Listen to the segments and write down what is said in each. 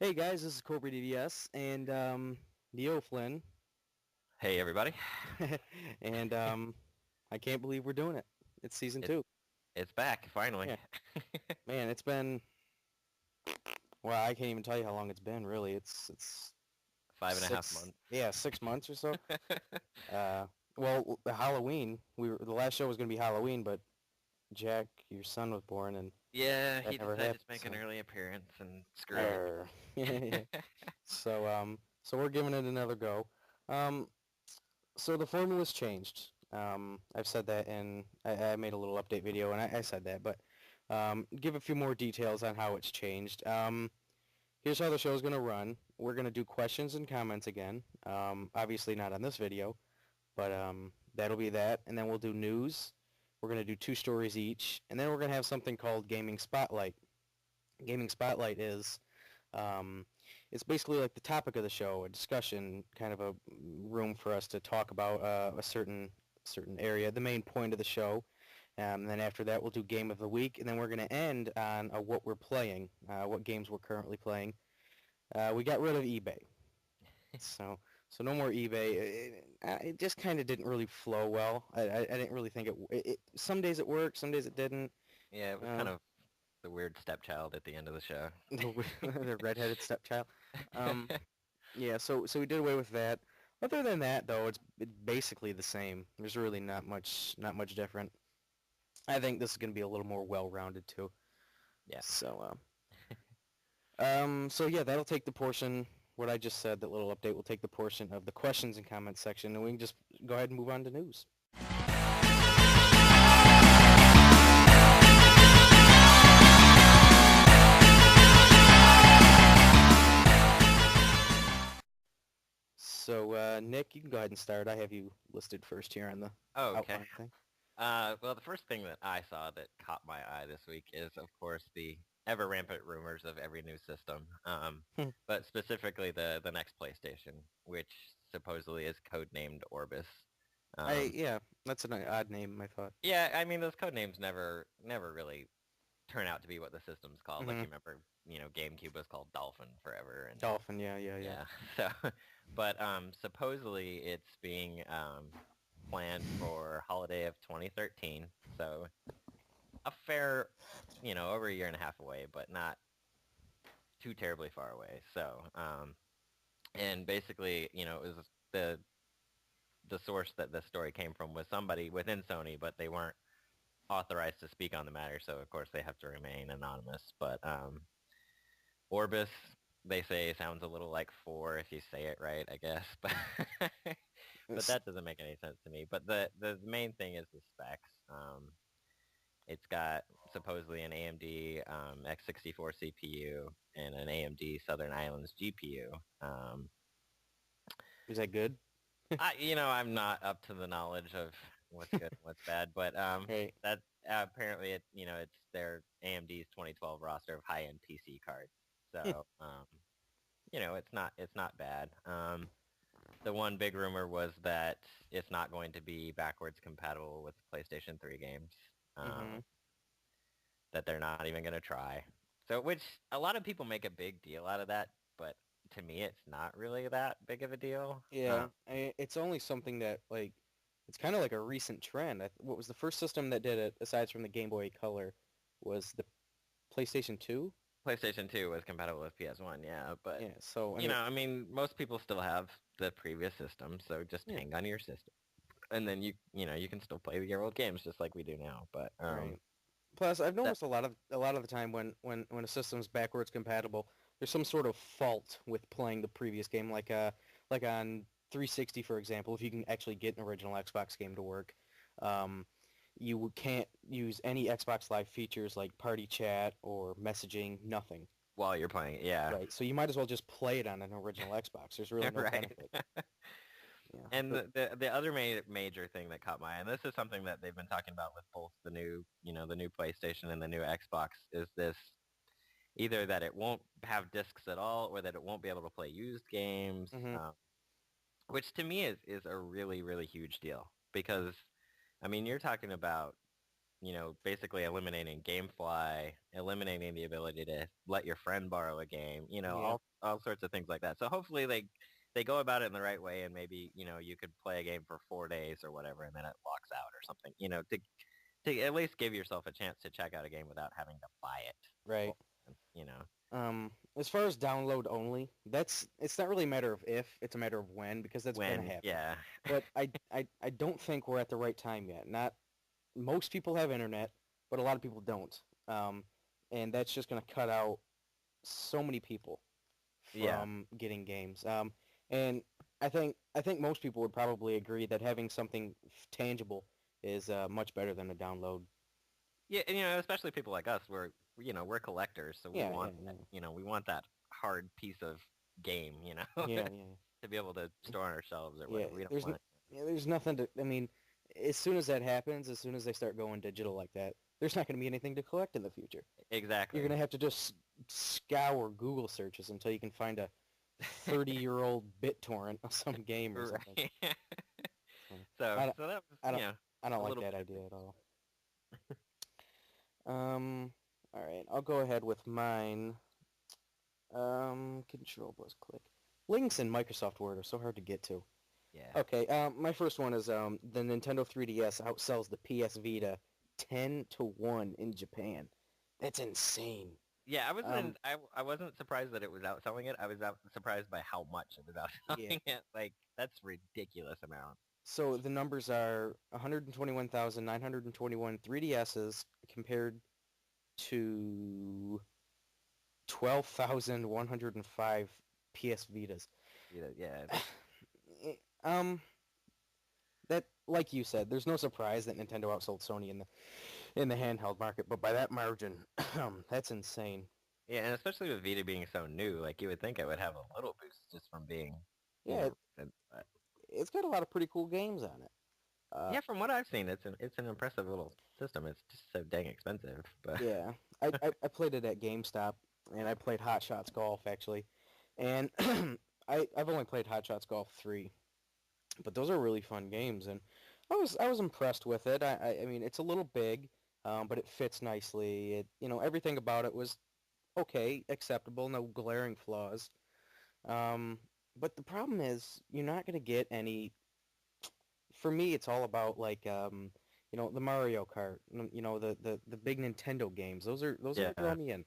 Hey guys, this is Corporate DDS and Neoflynn, Hey everybody. and I can't believe we're doing it. It's season It's two. it's back finally. Yeah, man, it's been well, I can't even tell you how long it's been. Really, it's Five and a half six, months. yeah, 6 months or so. Uh, well, Halloween. The last show was gonna be Halloween, but Jack, your son was born, and Yeah, that he never decided happened. to make an So, early appearance and screw it. Err. Yeah. So we're giving it another go. Um, So the formula's changed. I've said that, and I made a little update video, and I said that, but give a few more details on how it's changed. Here's how the show's going to run. We're going to do questions and comments again. Obviously not on this video, but that'll be that. And then we'll do news. We're going to do 2 stories each, and then we're going to have something called Gaming Spotlight. Gaming Spotlight is um, it's basically like the topic of the show, a discussion, kind of a room for us to talk about a certain area, the main point of the show. And then after that, we'll do Game of the Week, and then we're going to end on what we're playing, what games we're currently playing. We got rid of eBay, so no more eBay. It just kind of didn't really flow well. I didn't really think it. Some days it worked, some days it didn't. Yeah, it was kind Um, of the weird stepchild at the end of the show. the redheaded stepchild. Um, Yeah, so we did away with that. Other than that, though, it's basically the same. There's really not much different. I think this is going to be a little more well-rounded too. Yeah. So so yeah, that'll take the portion. What I just said, that little update will take the portion of the questions and comments section, and we can just go ahead and move on to news. So Nick, you can go ahead and start. I have you listed first here on the Oh, okay. outline thing. Well, the first thing that I saw that caught my eye this week is, of course, the ever rampant rumors of every new system. But specifically the next PlayStation, which supposedly is codenamed Orbis. Um, Yeah, that's an odd name, I thought. yeah, I mean those code names never really turn out to be what the system's called. Like Hmm. you remember, GameCube was called Dolphin forever, and Dolphin, yeah. yeah. So, but supposedly it's being planned for holiday of 2013. So a fair, over a year and a half away, but not too terribly far away. So, and basically, it was the source that the story came from was somebody within Sony, but they weren't authorized to speak on the matter, so of course they have to remain anonymous. But Orbis, they say, sounds a little like 4 if you say it right, I guess. But It's, that doesn't make any sense to me. But the main thing is the specs. It's got supposedly an AMD X64 CPU and an AMD Southern Islands GPU. is that good? I'm not up to the knowledge of what's good and what's bad, but Right. that apparently it's their AMD's 2012 roster of high-end PC cards. So it's not bad. The one big rumor was that it's not going to be backwards compatible with PlayStation 3 games. Hmm. That they're not even going to try. So, which a lot of people make a big deal out of that, but to me, it's not really that big of a deal. Yeah, it's only something that, like, it's kind of like a recent trend. What was the first system that did it, aside from the Game Boy Color, was the PlayStation 2? PlayStation 2 was compatible with PS1, yeah, but Yeah, so, I mean, I mean, most people still have the previous system, so just yeah, hang on to your system, and then you can still play your old games just like we do now. But right. Plus, I've that noticed a lot of the time when a system's backwards compatible, there's some sort of fault with playing the previous game, like on 360, for example. If you can actually get an original Xbox game to work, um, you can't use any Xbox Live features like party chat or messaging, nothing. while you're playing it, yeah, Right. So you might as well just play it on an original Xbox. There's really no right. benefit. Yeah. And But the other major thing that caught my eye, and this is something that they've been talking about with both the new PlayStation and the new Xbox, is this either that it won't have discs at all or that it won't be able to play used games, hmm which to me is a really, really huge deal because, I mean, you're talking about basically eliminating GameFly, eliminating the ability to let your friend borrow a game, Yeah. all sorts of things like that. So hopefully they go about it in the right way, and maybe you could play a game for 4 days or whatever, and then it locks out or something. To at least give yourself a chance to check out a game without having to buy it. Right. You know. As far as download only, it's not really a matter of if, it's a matter of when, because that's gonna When, happen. yeah. But I don't think we're at the right time yet. Not most people have internet, but a lot of people don't. And that's just gonna cut out so many people Yeah. from getting games. And I think most people would probably agree that having something tangible is much better than a download. Yeah, and, especially people like us, we're collectors, so we Yeah, yeah, want yeah, that, we want that hard piece of game, yeah, yeah, to be able to store on our shelves or yeah. whatever. We don't want Yeah, there's nothing to. I mean, as soon as that happens, as soon as they start going digital like that, there's not going to be anything to collect in the future. You're exactly. going to have to just scour Google searches until you can find a 30-year-old BitTorrent of some game or something. Right. So, So I don't, so that was, I don't, I don't a like little that bit of idea news. at all. All right, I'll go ahead with mine. Control plus click. Links in Microsoft Word are so hard to get to. Yeah. Okay, my first one is the Nintendo 3DS outsells the PS Vita 10-1 in Japan. That's insane. Yeah, Um, I wasn't surprised that it was outselling it. I was surprised by how much it was yeah. outselling it. Like, that's ridiculous amount. So the numbers are 121,921 3DSs compared to 12,105 PS Vitas. Yeah. um, that, like you said, there's no surprise that Nintendo outsold Sony in the handheld market, but by that margin, that's insane. Yeah, and especially with Vita being so new, like you would think it would have a little boost just from being, Yeah, recent, but it's got a lot of pretty cool games on it. Uh, yeah, from what I've seen, it's an impressive little system. It's just so dang expensive, but yeah, I played it at GameStop, and I played Hot Shots Golf actually, and I've only played Hot Shots Golf 3, but those are really fun games, and I was impressed with it. I mean, it's a little big, but it fits nicely. Everything about it was okay, acceptable, no glaring flaws. Um, but the problem is you're not gonna get any. For me, it's all about like the Mario Kart, the big Nintendo games. Those are what draw yeah, me in,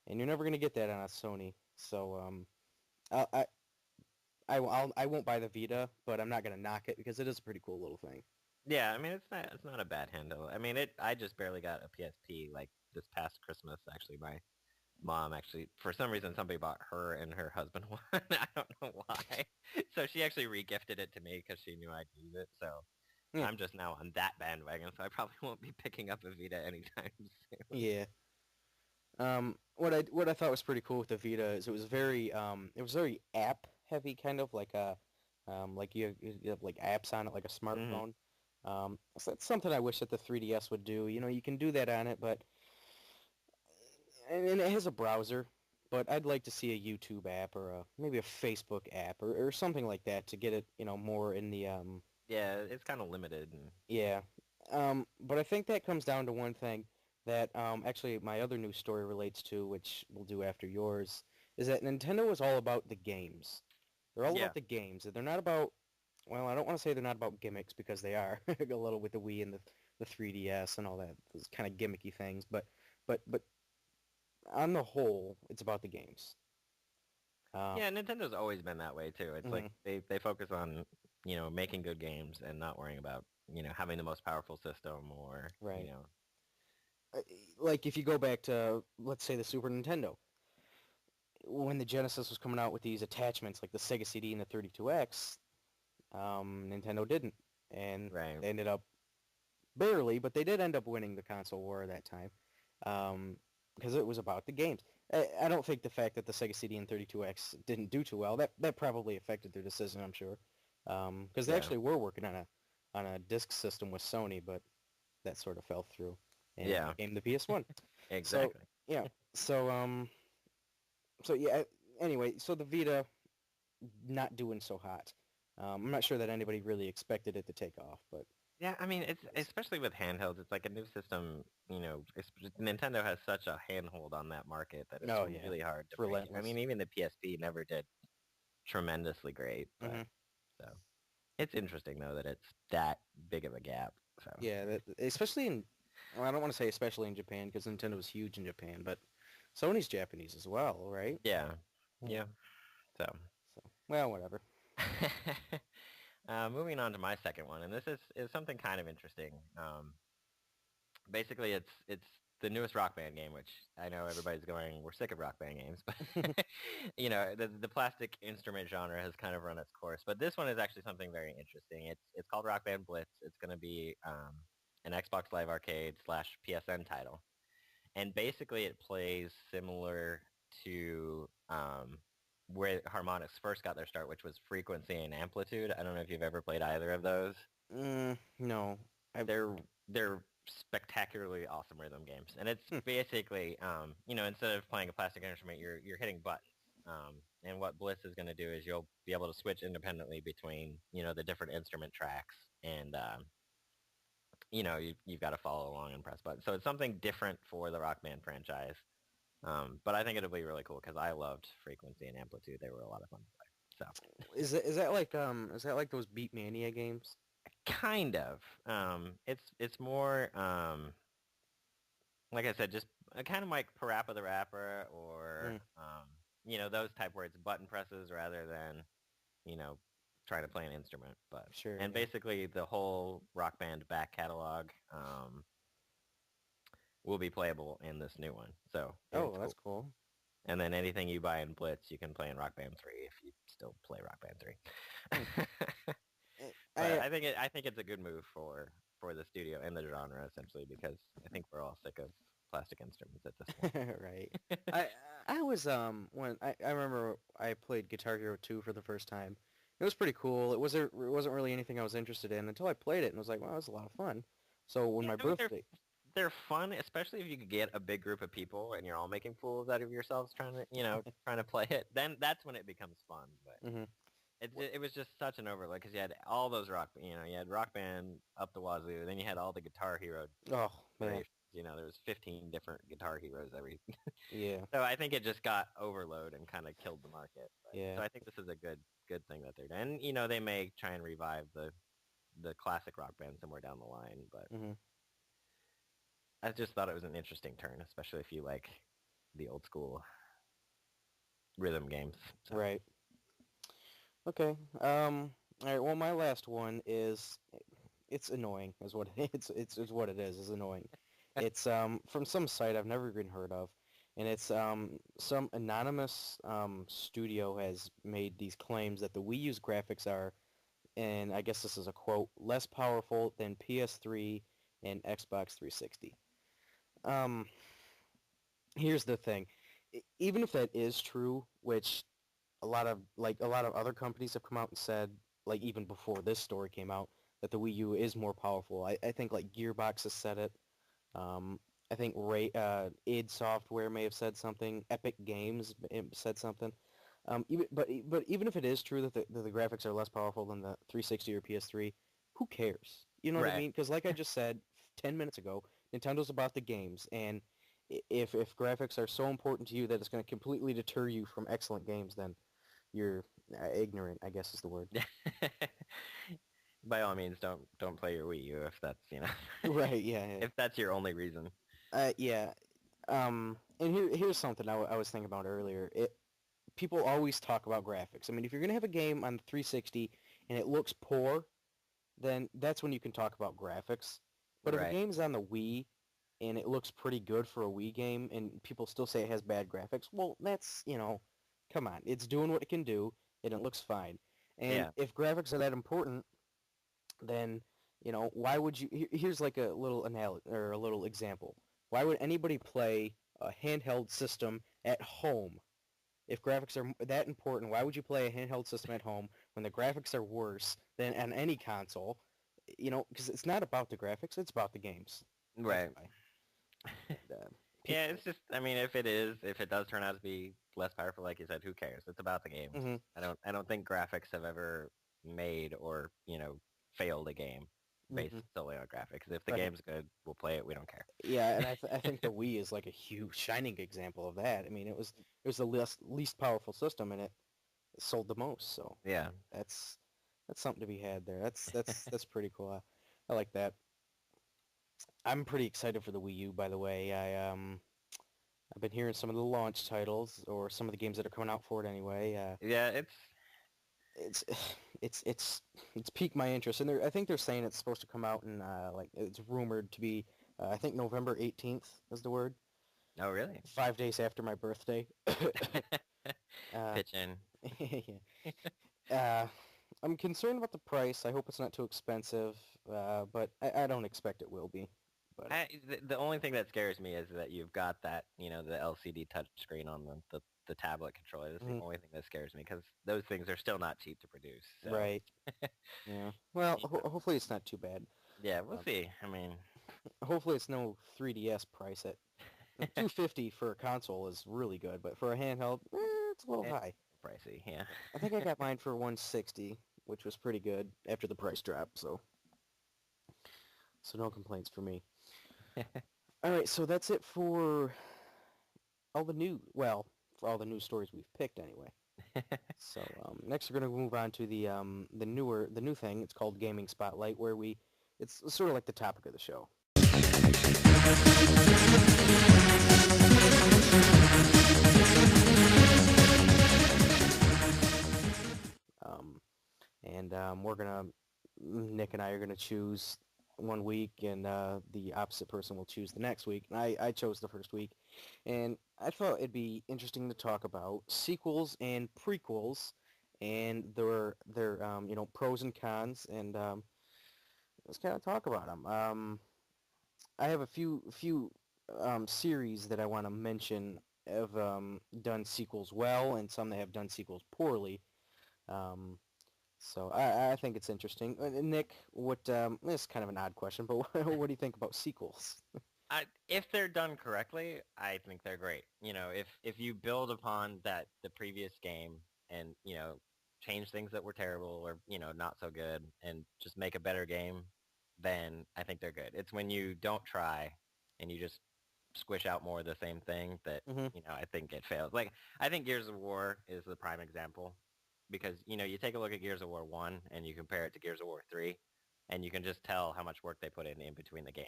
and you're never gonna get that on a Sony. So I I I won't buy the Vita, but I'm not gonna knock it because it is a pretty cool little thing. yeah. I mean, it's not a bad handle. I mean, I just barely got a PSP like this past Christmas. Actually, my mom actually, for some reason, somebody bought her and her husband one. I don't know why. So she actually regifted it to me because she knew I'd use it. So Yeah, I'm just now on that bandwagon. So I probably won't be picking up a Vita anytime soon. yeah. What I thought was pretty cool with the Vita is it was very app heavy, kind of like you have like apps on it like a Hmm. smartphone. So that's something I wish that the 3DS would do. You can do that on it, but and it has a browser, but I'd like to see a YouTube app or maybe a Facebook app or something like that to get it, more in the Yeah, it's kind of limited. And yeah. But I think that comes down to one thing that actually my other news story relates to, which we'll do after yours, is that Nintendo is all about the games. They're all yeah, about the games. They're not about, well, I don't want to say they're not about gimmicks because they are a little with the Wii and the 3DS and all that, those kind of gimmicky things, but on the whole, it's about the games. Uh, yeah, Nintendo's always been that way too. It's like mhm, they focus on, making good games and not worrying about, having the most powerful system or, right. Uh, Like if you go back to, let's say, the Super Nintendo, when the Genesis was coming out with these attachments like the Sega CD and the 32X, Nintendo didn't, and right. they ended up barely, but they did end up winning the console war that time, um, because it was about the games. I don't think the fact that the Sega CD and 32X didn't do too well that probably affected their decision. I'm sure, because they Yeah. actually were working on a disc system with Sony, but that sort of fell through, and it Yeah, became the PS1. So exactly. yeah, so so yeah. Anyway, so the Vita not doing so hot. I'm not sure that anybody really expected it to take off, but Yeah, I mean, it's especially with handhelds. It's like a new system. Nintendo has such a handhold on that market that it's Oh yeah, really hard to it's break it. I relentless. mean, even the PSP never did tremendously great, but Hmm. so it's interesting though that it's that big of a gap. So Yeah, especially in, well, I don't want to say especially in Japan because Nintendo is huge in Japan, but Sony's Japanese as well, right? yeah, Yeah. yeah. So So, well, whatever. moving on to my second one, and this is something kind of interesting. Basically, it's the newest Rock Band game, which I know everybody's going, we're sick of Rock Band games, but the plastic instrument genre has kind of run its course. But this one is actually something very interesting. It's called Rock Band Blitz. It's going to be an Xbox Live Arcade / PSN title, and basically it plays similar to where Harmonix first got their start, which was Frequency and Amplitude. I don't know if you've ever played either of those. No, I. They're they're spectacularly awesome rhythm games, and it's Hmm, basically instead of playing a plastic instrument, you're hitting buttons. And what Bliss is going to do is you'll be able to switch independently between the different instrument tracks, and you've got to follow along and press buttons. So it's something different for the Rock Band franchise. But I think it'll be really cool because I loved Frequency and Amplitude. They were a lot of fun to play. So is that like those Beat Mania games? kind of. It's more like I said, just kind of like Parappa the Rapper or Mm, those type where it's button presses rather than you know trying to play an instrument. But sure, and yeah. basically the whole Rock Band back catalog will be playable in this new one. So Oh, it's that's cool. cool. And then anything you buy in Blitz, you can play in Rock Band 3 if you still play Rock Band Hmm. 3. But I I think it's a good move for the studio and the genre essentially because I think we're all sick of plastic instruments at this point. right. I I was when I remember I played Guitar Hero 2 for the first time. It was pretty cool. It wasn't really anything I was interested in until I played it and was like, wow, it was a lot of fun. So when Yeah, my I mean birthday, they're fun, especially if you could get a big group of people and you're all making fools out of yourselves trying to play it. Then that's when it becomes fun. But hmm it was just such an overload because you had all those you had Rock Band up the wazoo, then you had all the Guitar Hero oh man, iterations. There was 15 different Guitar Heroes every. yeah, So I think it just got overload and kind of killed the market. But, yeah, so I think this is a good thing that they're doing. And they may try and revive the classic Rock Band somewhere down the line, but hmm I just thought it was an interesting turn, especially if you like the old school rhythm games. So right. Okay. All right. Well, my last one is it's annoying, is what it's what it is. It's annoying. It's from some site I've never even heard of, and it's some anonymous studio has made these claims that the Wii U's graphics are, and I guess this is a quote, less powerful than PS3 and Xbox 360. Um, Here's the thing. Even if that is true, which a lot of other companies have come out and said, like even before this story came out, that the Wii U is more powerful. I think like Gearbox has said it. I think id Software may have said something. Epic Games said something. But even if it is true that the graphics are less powerful than the 360 or PS3, who cares? You know what I right, mean? Because like I just said 10 minutes ago, Nintendo's about the games, and if graphics are so important to you that it's going to completely deter you from excellent games, then you're ignorant, I guess is the word. by all means, don't play your Wii U if that's Right, yeah, yeah. if that's your only reason. Yeah. And here's something I was thinking about earlier. People always talk about graphics. I mean, if you're gonna have a game on the 360 and it looks poor, then that's when you can talk about graphics. But if a Right. game's on the Wii and it looks pretty good for a Wii game and people still say it has bad graphics, well, come on. It's doing what it can do and it looks fine. And Yeah. if graphics are that important, then, why would you here's like a little or a little example. Why would anybody play a handheld system at home? If graphics are that important, why would you play a handheld system at home when the graphics are worse than on any console? Because it's not about the graphics, it's about the games. That's Right. why. And, Yeah, people. it's just I mean if it does turn out to be less powerful like you said, who cares? It's about the games. Hmm. I don't think graphics have ever made or, failed a game. based Hmm. solely on graphics. If the Right. game's good, we'll play it. We don't care. Yeah, and I think the Wii is like a huge shining example of that. I mean, it was the least powerful system, and it sold the most. So Yeah. that's that's something to be had there. That's pretty cool. I like that. I'm pretty excited for the Wii U, by the way. I've been hearing some of the launch titles or some of the games that are coming out for it anyway. Yeah, it's It's it's it's it's piqued my interest, and I think they're saying it's supposed to come out in like it's rumored to be I think November 18th is the word. oh really? 5 days after my birthday. uh, Pitch in. yeah. Uh, I'm concerned about the price. I hope it's not too expensive, but I don't expect it will be. But The only thing that scares me is that you've got that, the LCD touchscreen on the tablet controller. That's the mhm, only thing that scares me because those things are still not cheap to produce. So, right, yeah. Well, you know, hopefully it's not too bad. yeah, we'll Um, see. I mean, hopefully it's no 3DS price at 250 for a console is really good, but for a handheld, it's a little it's high. pricey, yeah. I think I got mine for 160, which was pretty good after the price drop. So no complaints for me. All right, so that's it for all the new, well, for all the news stories we've picked anyway. So next we're going to move on to the new thing. It's called Gaming Spotlight, where it's sort of like the topic of the show. Um, and Nick and I are gonna choose one week, and the opposite person will choose the next week. And I chose the first week, and I thought it'd be interesting to talk about sequels and prequels, and their pros and cons, and let's kind of talk about them. I have a few series that I want to mention have done sequels well, and some that have done sequels poorly. Um, so I think it's interesting. Nick, this is kind of an odd question, but what do you think about sequels? If they're done correctly, I think they're great. If you build upon the previous game and change things that were terrible or not so good and just make a better game, then I think they're good. It's when you don't try and you just squish out more of the same thing that Hmm. I think it fails. Like I think Gears of War is the prime example because you take a look at Gears of War 1 and you compare it to Gears of War 3 and you can just tell how much work they put in between the games.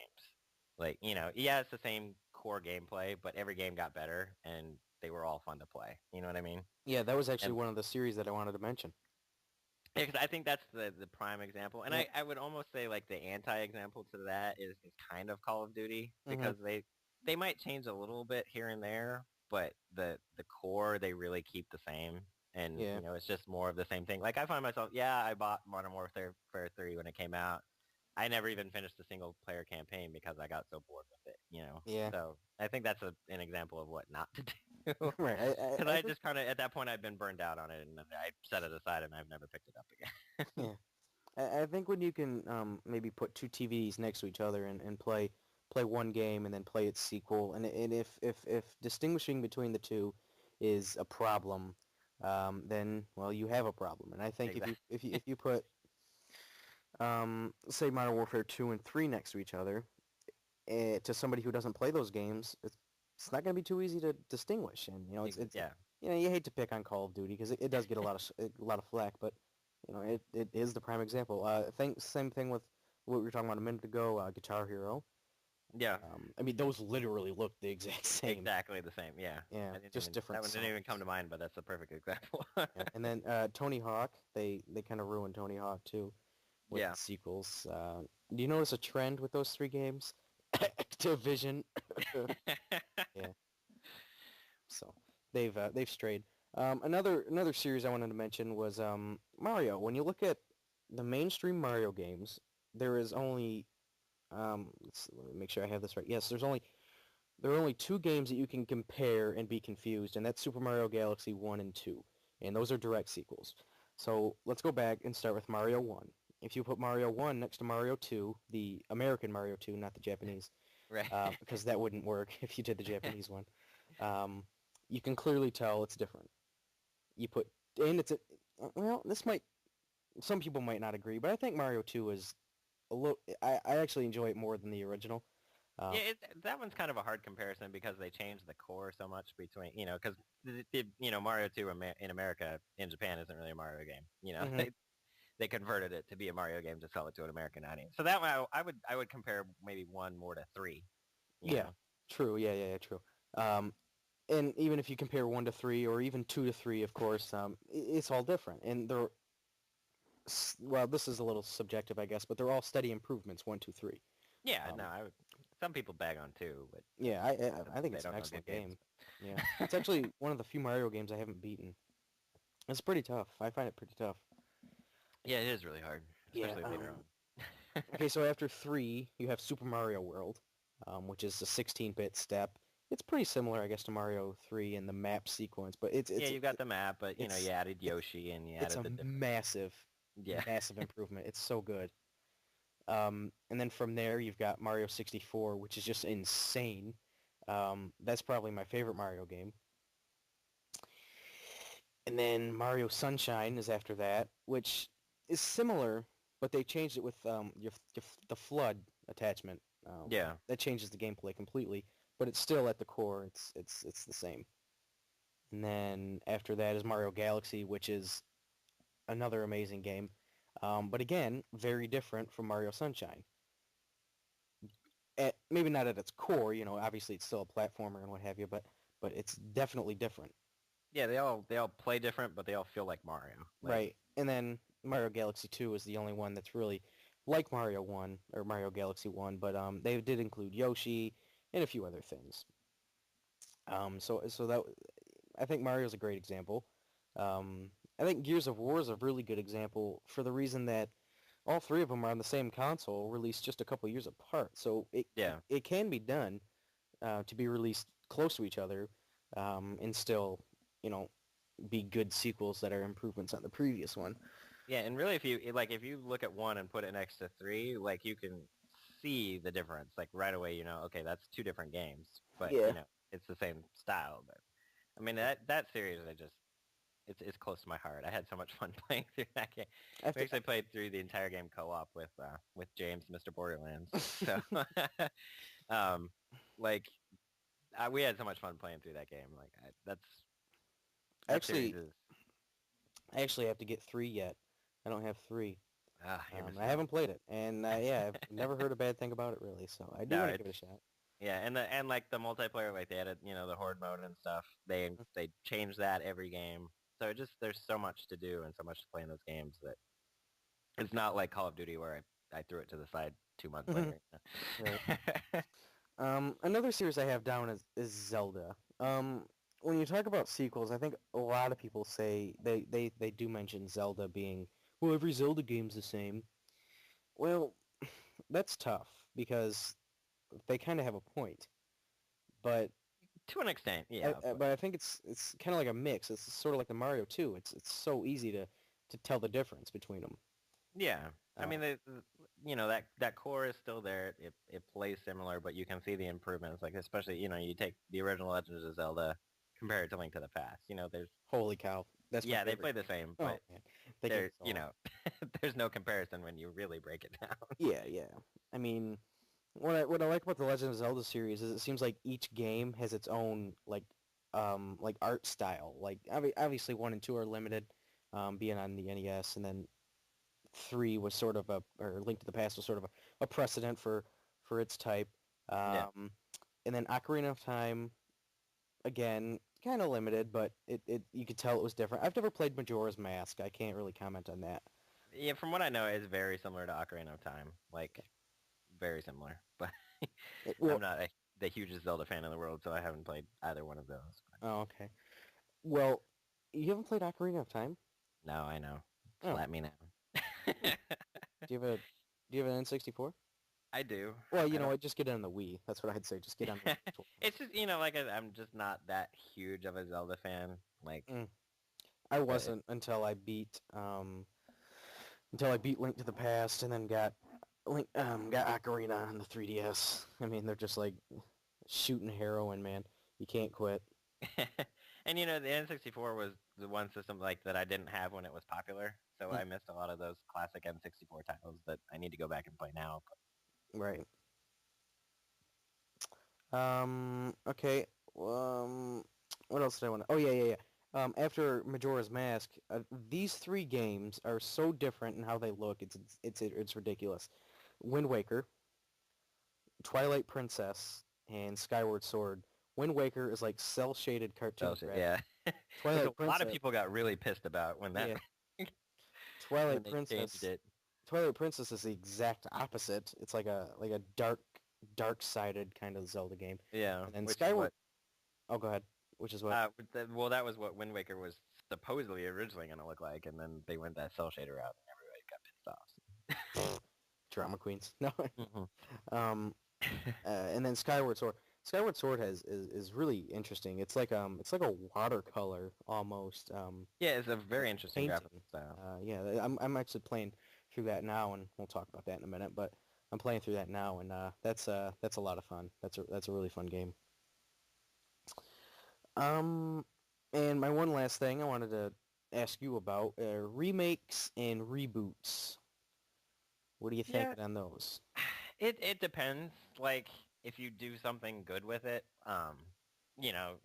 Like, yeah, it's the same core gameplay, but every game got better and they were all fun to play. You know what I mean? Yeah, that was actually And one of the series that I wanted to mention. yeah, 'cause I think that's the prime example. And Yep. I would almost say like the anti-example to that is kind of Call of Duty Hmm. because they might change a little bit here and there, but the core they really keep the same. And, Yeah. it's just more of the same thing. Like I find myself, yeah, I bought Modern Warfare 3 when it came out. I never even finished the single player campaign because I got so bored with it. Yeah. So I think that's an example of what not to do. Right. Because I I think just kind of, at that point, I'd been burned out on it and I set it aside and I've never picked it up again. yeah. I think when you can maybe put two TVs next to each other and play one game and then play its sequel, and if distinguishing between the two is a problem, then well you have a problem. And I think if Exactly. you put say Modern Warfare 2 and 3 next to each other, to somebody who doesn't play those games, it's not going to be too easy to distinguish. And it's Yeah. you hate to pick on Call of Duty because it does get a lot of flack, but it is the prime example. Same thing with what we were talking about a minute ago, Guitar Hero. Yeah. I mean, those literally look the exact same. Exactly the same. Yeah. Yeah, just That different one didn't even come songs. to mind, but that's a perfect example. Yeah. And then Tony Hawk, they kind of ruined Tony Hawk too with Yeah. the sequels. Do you notice a trend with those three games? Activision. Yeah. So they've strayed. Another series I wanted to mention was Mario. When you look at the mainstream Mario games, there is only let me make sure I have this right. Yes, there are only two games that you can compare and be confused, and that's Super Mario Galaxy 1 and 2, and those are direct sequels. So let's go back and start with Mario 1. If you put Mario 1 next to Mario 2, the American Mario 2, not the Japanese, Right. because that wouldn't work if you did the Japanese one, um, you can clearly tell it's different. You put, and it's a, well, this might, some people might not agree, but I think Mario 2 is a little. I actually enjoy it more than the original. Yeah, Um, that one's kind of a hard comparison because they changed the core so much between, because Mario 2 in America, in Japan isn't really a Mario game. mhm. They converted it to be a Mario game to sell it to an American audience. So that one I would compare maybe 1 more to 3, you Yeah, know. true. Yeah, true. Um, and even if you compare 1 to 3 or even 2 to 3, of course, it's all different. And they're well, this is a little subjective, I guess, but they're all steady improvements. 1, 2, 3. Yeah, no, Um, some people bag on 2, but yeah, I think they it's an don't know excellent good games. game. Yeah, it's actually one of the few Mario games I haven't beaten. It's pretty tough. I find it pretty tough. Yeah, it is really hard, Yeah. especially later on. Okay, so after 3, you have Super Mario World, which is a 16-bit step. It's pretty similar, I guess, to Mario 3 in the map sequence, but Yeah, you've got the map, but you it's added Yoshi and you it's added a the different. massive, Yeah. massive improvement. It's so good. And then from there, you've got Mario 64, which is just insane. That's probably my favorite Mario game. And then Mario Sunshine is after that, which is similar, but they changed it with the flood attachment. Yeah. That changes the gameplay completely, but it's still at the core. It's the same. And then after that is Mario Galaxy, which is another amazing game, but again, very different from Mario Sunshine. Maybe not at its core, obviously it's still a platformer and what have you, but it's definitely different. Yeah, they all play different, but they all feel like Mario. Like, Right. And then Mario Galaxy 2 is the only one that's really like Mario 1 or Mario Galaxy 1, but they did include Yoshi and a few other things. So that I think Mario's a great example. Um, I think Gears of War is a really good example for the reason that all three of them are on the same console, released just a couple years apart. So yeah. it can be done to be released close to each other and still, you know, be good sequels that are improvements on the previous one. Yeah, and really if you look at 1 and put it next to 3, like you can see the difference. Like right away, okay, that's 2 different games, but Yeah. it's the same style. But I mean that series, it's close to my heart. I had so much fun playing through that game. We After, actually played through the entire game co-op with James, Mr. Borderlands. So, um, like we had so much fun playing through that game. Like that series actually, is I actually have to get 3 yet. I don't have 3. you're I missing out. haven't played it, and yeah, I've never heard a bad thing about it really. So I do No, want to give it's it a shot. yeah, and like the multiplayer, like they added the horde mode and stuff. They change that every game. So there's so much to do and so much to play in those games that it's not like Call of Duty where I threw it to the side 2 months later. Right. Another series I have down is Zelda. When you talk about sequels, I think a lot of people say they do mention Zelda being, well, every Zelda game's the same. Well, that's tough because they kind of have a point. But To an extent, yeah, but but I think it's kind of like a mix. It's sort of like the Mario 2. It's so easy to tell the difference between them. yeah. I Uh, mean, that core is still there. It plays similar, but you can see the improvements. Like especially, you take the original Legends of Zelda, compare it to Link to the Past. There's Holy cow, that's my yeah, they favorite play the game. same, Oh but man, that game is you know, there's no comparison when you really break it down. yeah. I mean, what I like about the Legend of Zelda series is it seems like each game has its own like art style. Like obviously 1 and 2 are limited, being on the NES, and then 3 was sort of or Link to the Past was sort of a precedent for its type. Yeah. And then Ocarina of Time, again, kind of limited, but it you could tell it was different. I've never played Majora's Mask. I can't really comment on that. Yeah, from what I know, it's very similar to Ocarina of Time. Like, very similar. But I'm Well, not the hugest Zelda fan in the world, so I haven't played either one of those. oh, okay. Well, you haven't played Ocarina of Time? No, I know. Oh, Slap me now. hmm. Do you have a do you have an N64? I do. Well, I don't. just get it on the Wii. That's what I'd say. Just get on the actual It's just like I'm just not that huge of a Zelda fan. Like, console. I but wasn't until I beat Link to the Past and then got Ocarina on the 3DS. I mean, they're just like shooting heroin, man. You can't quit. and the N64 was the one system like that I didn't have when it was popular, so Mm, I missed a lot of those classic N64 titles that I need to go back and play now. right. Okay. What else did I want to? Oh yeah, yeah, yeah. After Majora's Mask, these three games are so different in how they look. It's ridiculous. Wind Waker, Twilight Princess, and Skyward Sword. Wind Waker is like cel-shaded cartoon graphics. Yeah, which a Twilight lot of Princess, people got really pissed about when that yeah. when Twilight they changed Princess, it. Twilight Princess is the exact opposite. It's like a dark-sided kind of Zelda game. Yeah, And then which is Skyward. what. Oh, go ahead. Which is what? Well, that was what Wind Waker was supposedly originally going to look like, and then they went that cell shader route, and everybody got pissed off. Drama queens. No. Hmm. um, and then Skyward Sword. Skyward Sword is really interesting. It's like a watercolor almost Yeah, it's a very interesting painting. graphic style. Yeah, I'm actually playing through that now, and we'll talk about that in a minute. But I'm playing through that now, and that's a lot of fun. That's a really fun game. Um, and my one last thing I wanted to ask you about remakes and reboots. What are you Yeah, thinking on those? it depends. Like, if you do something good with it,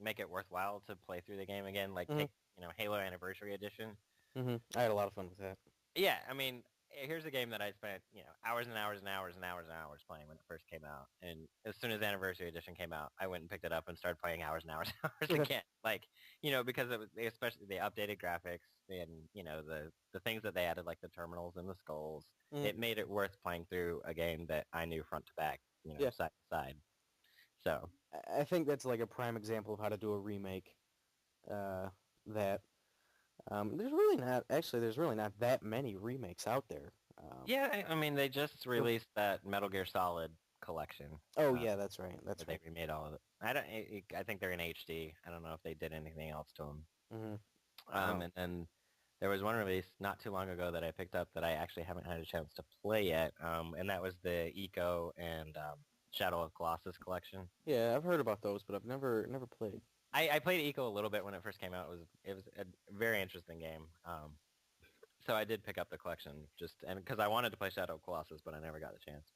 make it worthwhile to play through the game again. Like, Mhm. take Halo Anniversary Edition. Mhm. I had a lot of fun with that. Yeah, I mean, here's a game that I spent, hours and hours and hours and hours and hours playing when it first came out. And as soon as Anniversary Edition came out, I went and picked it up and started playing hours and hours and hours again. Like, because it was, especially the updated graphics and, the things that they added, like the terminals and the skulls, Mhm. it made it worth playing through a game that I knew front to back, Yeah, side to side. So, I think that's like a prime example of how to do a remake. That there's really not that many remakes out there. yeah, I mean, they just For- released that Metal Gear Solid collection. oh uh, yeah, that's right. That's where they right. remade all of it. I think they're in HD. I don't know if they did anything else to them. Mhm. Oh, And then there was one release not too long ago that I picked up that I actually haven't had a chance to play yet, and that was the Eco and Shadow of Colossus collection. yeah, I've heard about those, but I've never played. I played Eco a little bit when it first came out. It was a very interesting game. So I did pick up the collection and because I wanted to play Shadow of Colossus, but I never got the chance.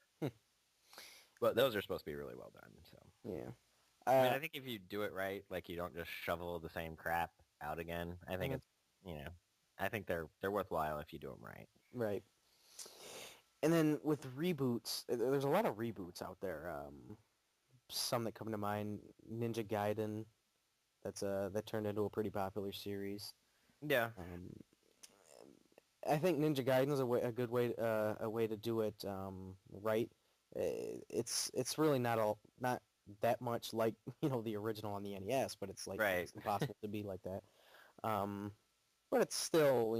But those are supposed to be really well done. So. Yeah. I mean, I think if you do it right, like you don't just shovel the same crap out again. I think Mhm. it's, I think they're worthwhile if you do them right. Right. And then with reboots, there's a lot of reboots out there. Some that come to mind, Ninja Gaiden. That turned into a pretty popular series. Yeah. Um, I think Ninja Gaiden is a good way a way to do it right. It's really not that much like the original on the NES, but it's like Right. it's impossible to be like that. Um, but it's still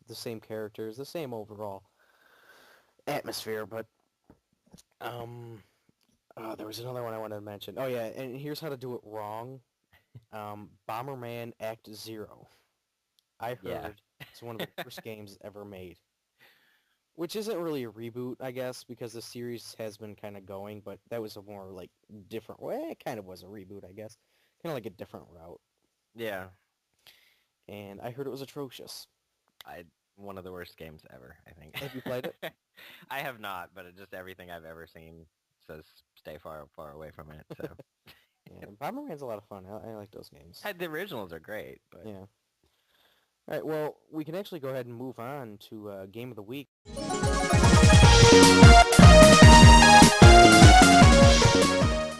the same characters, the same overall atmosphere. But um, there was another one I wanted to mention. Oh yeah, and here's how to do it wrong. Bomberman Act Zero. I Yeah. heard it's one of the worst games ever made. Which isn't really a reboot, I guess, because the series has been kind of going, but that was a more like different way. It kind of was a reboot, I guess. Kind of like a different route. Yeah. And I heard it was atrocious. I One of the worst games ever, I Have you played it? think. I have not, but just everything I've ever seen says stay far, far away from it. So Yeah, Bomberman's a lot of fun. I like those games. the originals are great, but Yeah. All right, well, we can actually go ahead and move on to Game of the Week.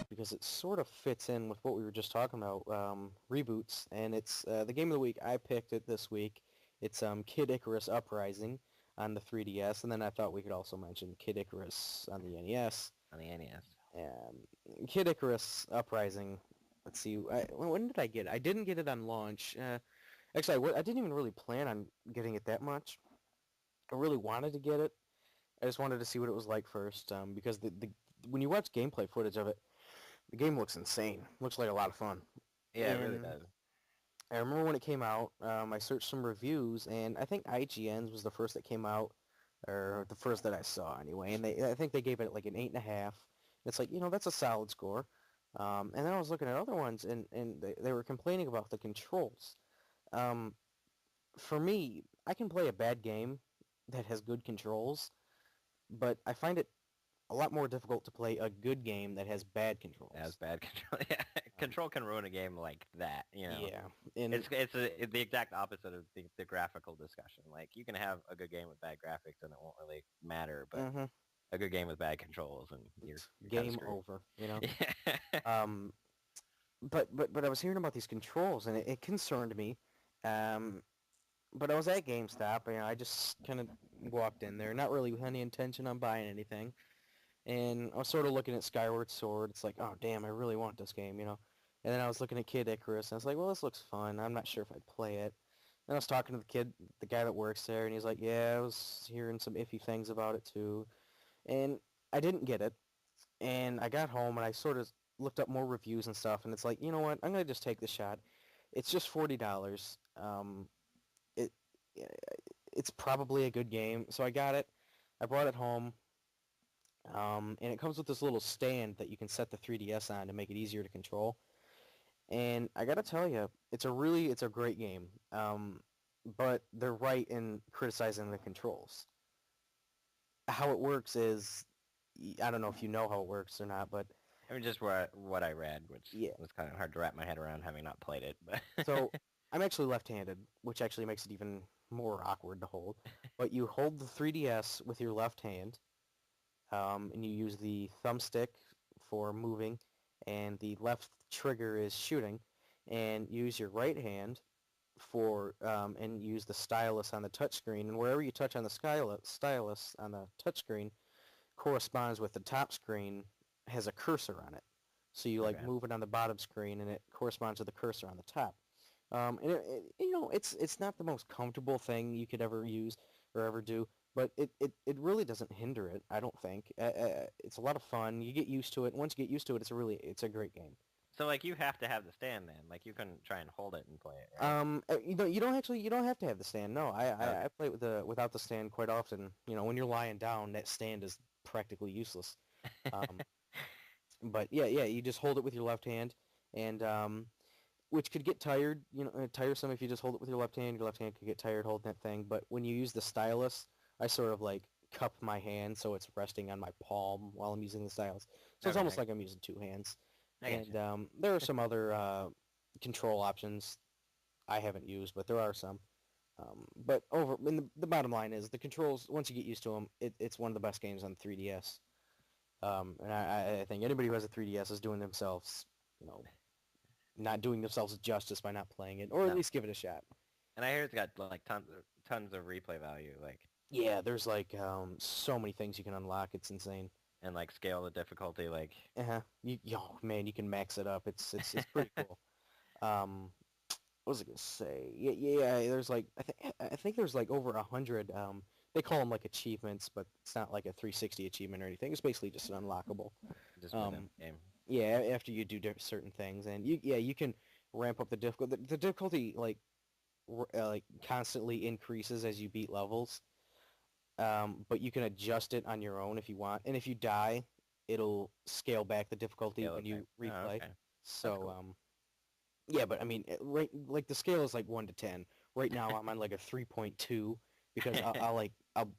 Because it sort of fits in with what we were just talking about, reboots, and it's the game of the week. I picked it this week. It's Kid Icarus Uprising on the 3DS, and then I thought we could also mention Kid Icarus on the NES. on the NES. Kid Icarus Uprising. Let's see. When did I get it? I didn't get it on launch. Actually, I didn't even really plan on getting it that much. I really wanted to get it. I just wanted to see what it was like first, because the when you watch gameplay footage of it, the game looks insane. Looks like a lot of fun. Yeah, it really And does. I remember when it came out, I searched some reviews, and I think IGN's was the first that came out, or the first that I saw anyway. And I think they gave it like an 8.5. It's like, that's a solid score. And then I was looking at other ones, and they were complaining about the controls. Um, for me, I can play a bad game that has good controls, but I find it a lot more difficult to play a good game that has bad As controls. bad control. Yeah, Um, control can ruin a game like that. You know, yeah, and it's the exact opposite of the graphical discussion. Like you can have a good game with bad graphics and it won't really matter, but mhm, a good game with bad controls and it's you're kind of game screwed. over, you know. Yeah. Um, but I was hearing about these controls and it concerned me. Um, but I was at GameStop, and I just kind of walked in there, not really with any intention on buying anything. And I was sort of looking at Skyward Sword. It's like, oh damn, I really want this game, you know. And then I was looking at Kid Icarus, and I was like, well, this looks fun. I'm not sure if I'd play it. And I was talking to the kid, the guy that works there, and he's like, yeah, I was hearing some iffy things about it too. And I didn't get it. And I got home, and I sort of looked up more reviews and stuff, and it's like, you know what? I'm gonna just take the shot. It's just $40. It it's probably a good game, so I got it. I brought it home. And it comes with this little stand that you can set the 3DS on to make it easier to control. And I gotta tell you, it's a great game. But they're right in criticizing the controls. How it works is, I don't know if you know how it works or not, but I mean, just what I read, which yeah. was kind of hard to wrap my head around having not played it, but So I'm actually left-handed, which actually makes it even more awkward to hold. But you hold the 3DS with your left hand, and you use the thumbstick for moving, and the left trigger is shooting, and use your right hand for and use the stylus on the touchscreen, and wherever you touch on the stylus on the touchscreen corresponds with the top screen has a cursor on it. So you like okay. move it on the bottom screen, and it corresponds to the cursor on the top. And you know, it's not the most comfortable thing you could ever use or ever do, but it really doesn't hinder it. I don't think. It's a lot of fun. You get used to it. Once you get used to it, it's a great game. So like you have to have the stand then, like you couldn't try and hold it and play it, right? You don't have to have the stand. No, I Okay. play with the without the stand quite often. You know, when you're lying down, that stand is practically useless. Um, but yeah, you just hold it with your left hand, and which could get tiresome if you just hold it with your left hand. Your left hand could get tired holding that thing. But when you use the stylus, I sort of like cup my hand so it's resting on my palm while I'm using the stylus. So it's Okay, almost like I'm using two hands. I got you. And there are some other control options I haven't used, but there are some. But the bottom line is the controls. Once you get used to them, it's one of the best games on 3DS. And I think anybody who has a 3DS is doing themselves, you know, not doing themselves justice by not playing it, or at No. least give it a shot. And I hear it's got like tons of replay value, like Yeah, there's like so many things you can unlock. It's insane. and like scale the difficulty, like Uh-huh. Oh man, you can max it up. It's pretty cool. Um, what was I gonna say? Yeah. There's like I think there's like over 100. They call them like achievements, but it's not like a 360 achievement or anything. It's basically just an unlockable. just within Um, the game. yeah, after you do certain things, and you can ramp up the difficulty. The difficulty like constantly increases as you beat levels. But you can adjust it on your own if you want. And if you die, it'll scale back the difficulty Scale when it back. you Oh, replay. okay. That's So, cool. yeah, but I mean, right, like the scale is like 1 to 10. Right now, I'm on like a 3.2 because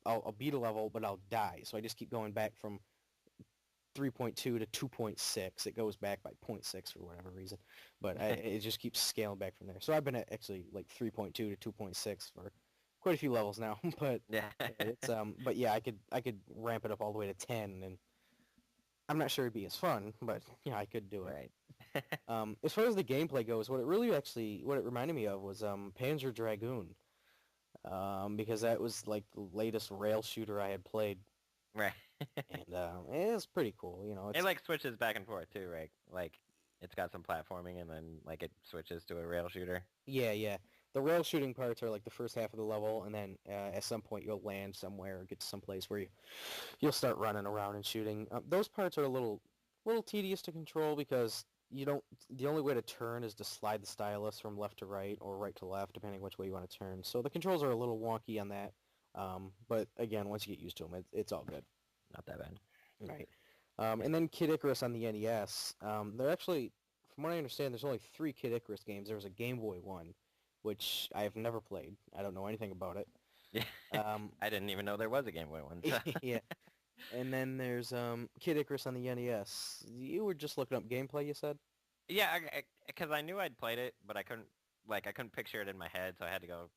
I'll beat a level, but I'll die. So I just keep going back from 3.2 to 2.6. It goes back by zero point 0.6 for whatever reason, but it just keeps scaling back from there. So I've been at actually like 3.2 to 2.6 for quite a few levels now, but Yeah. but yeah, I could ramp it up all the way to 10, and I'm not sure it'd be as fun, but yeah, I could do it. Right. As far as the gameplay goes, what it reminded me of was Panzer Dragoon, because that was like the latest rail shooter I had played, Right. and it was pretty cool. You know, It it's like switches back and forth too, right? Like it's got some platforming and then like it switches to a rail shooter. yeah. The rail shooting parts are like the first half of the level, and then at some point you'll land somewhere or get to some place where you'll start running around and shooting. Those parts are a little tedious to control because you don't. The only way to turn is to slide the stylus from left to right or right to left, depending which way you want to turn. So the controls are a little wonky on that. But again, once you get used to them, it's all good. Not that bad. Right. And then Kid Icarus on the NES. They're actually, from what I understand, there's only 3 Kid Icarus games. There was a Game Boy one, which I've never played. I don't know anything about it. Yeah. Um, I didn't even know there was a Game Boy one. So. yeah. And then there's Kid Icarus on the NES. You were just looking up gameplay, you said? Yeah, because I knew I'd played it, but I couldn't picture it in my head, so I had to go,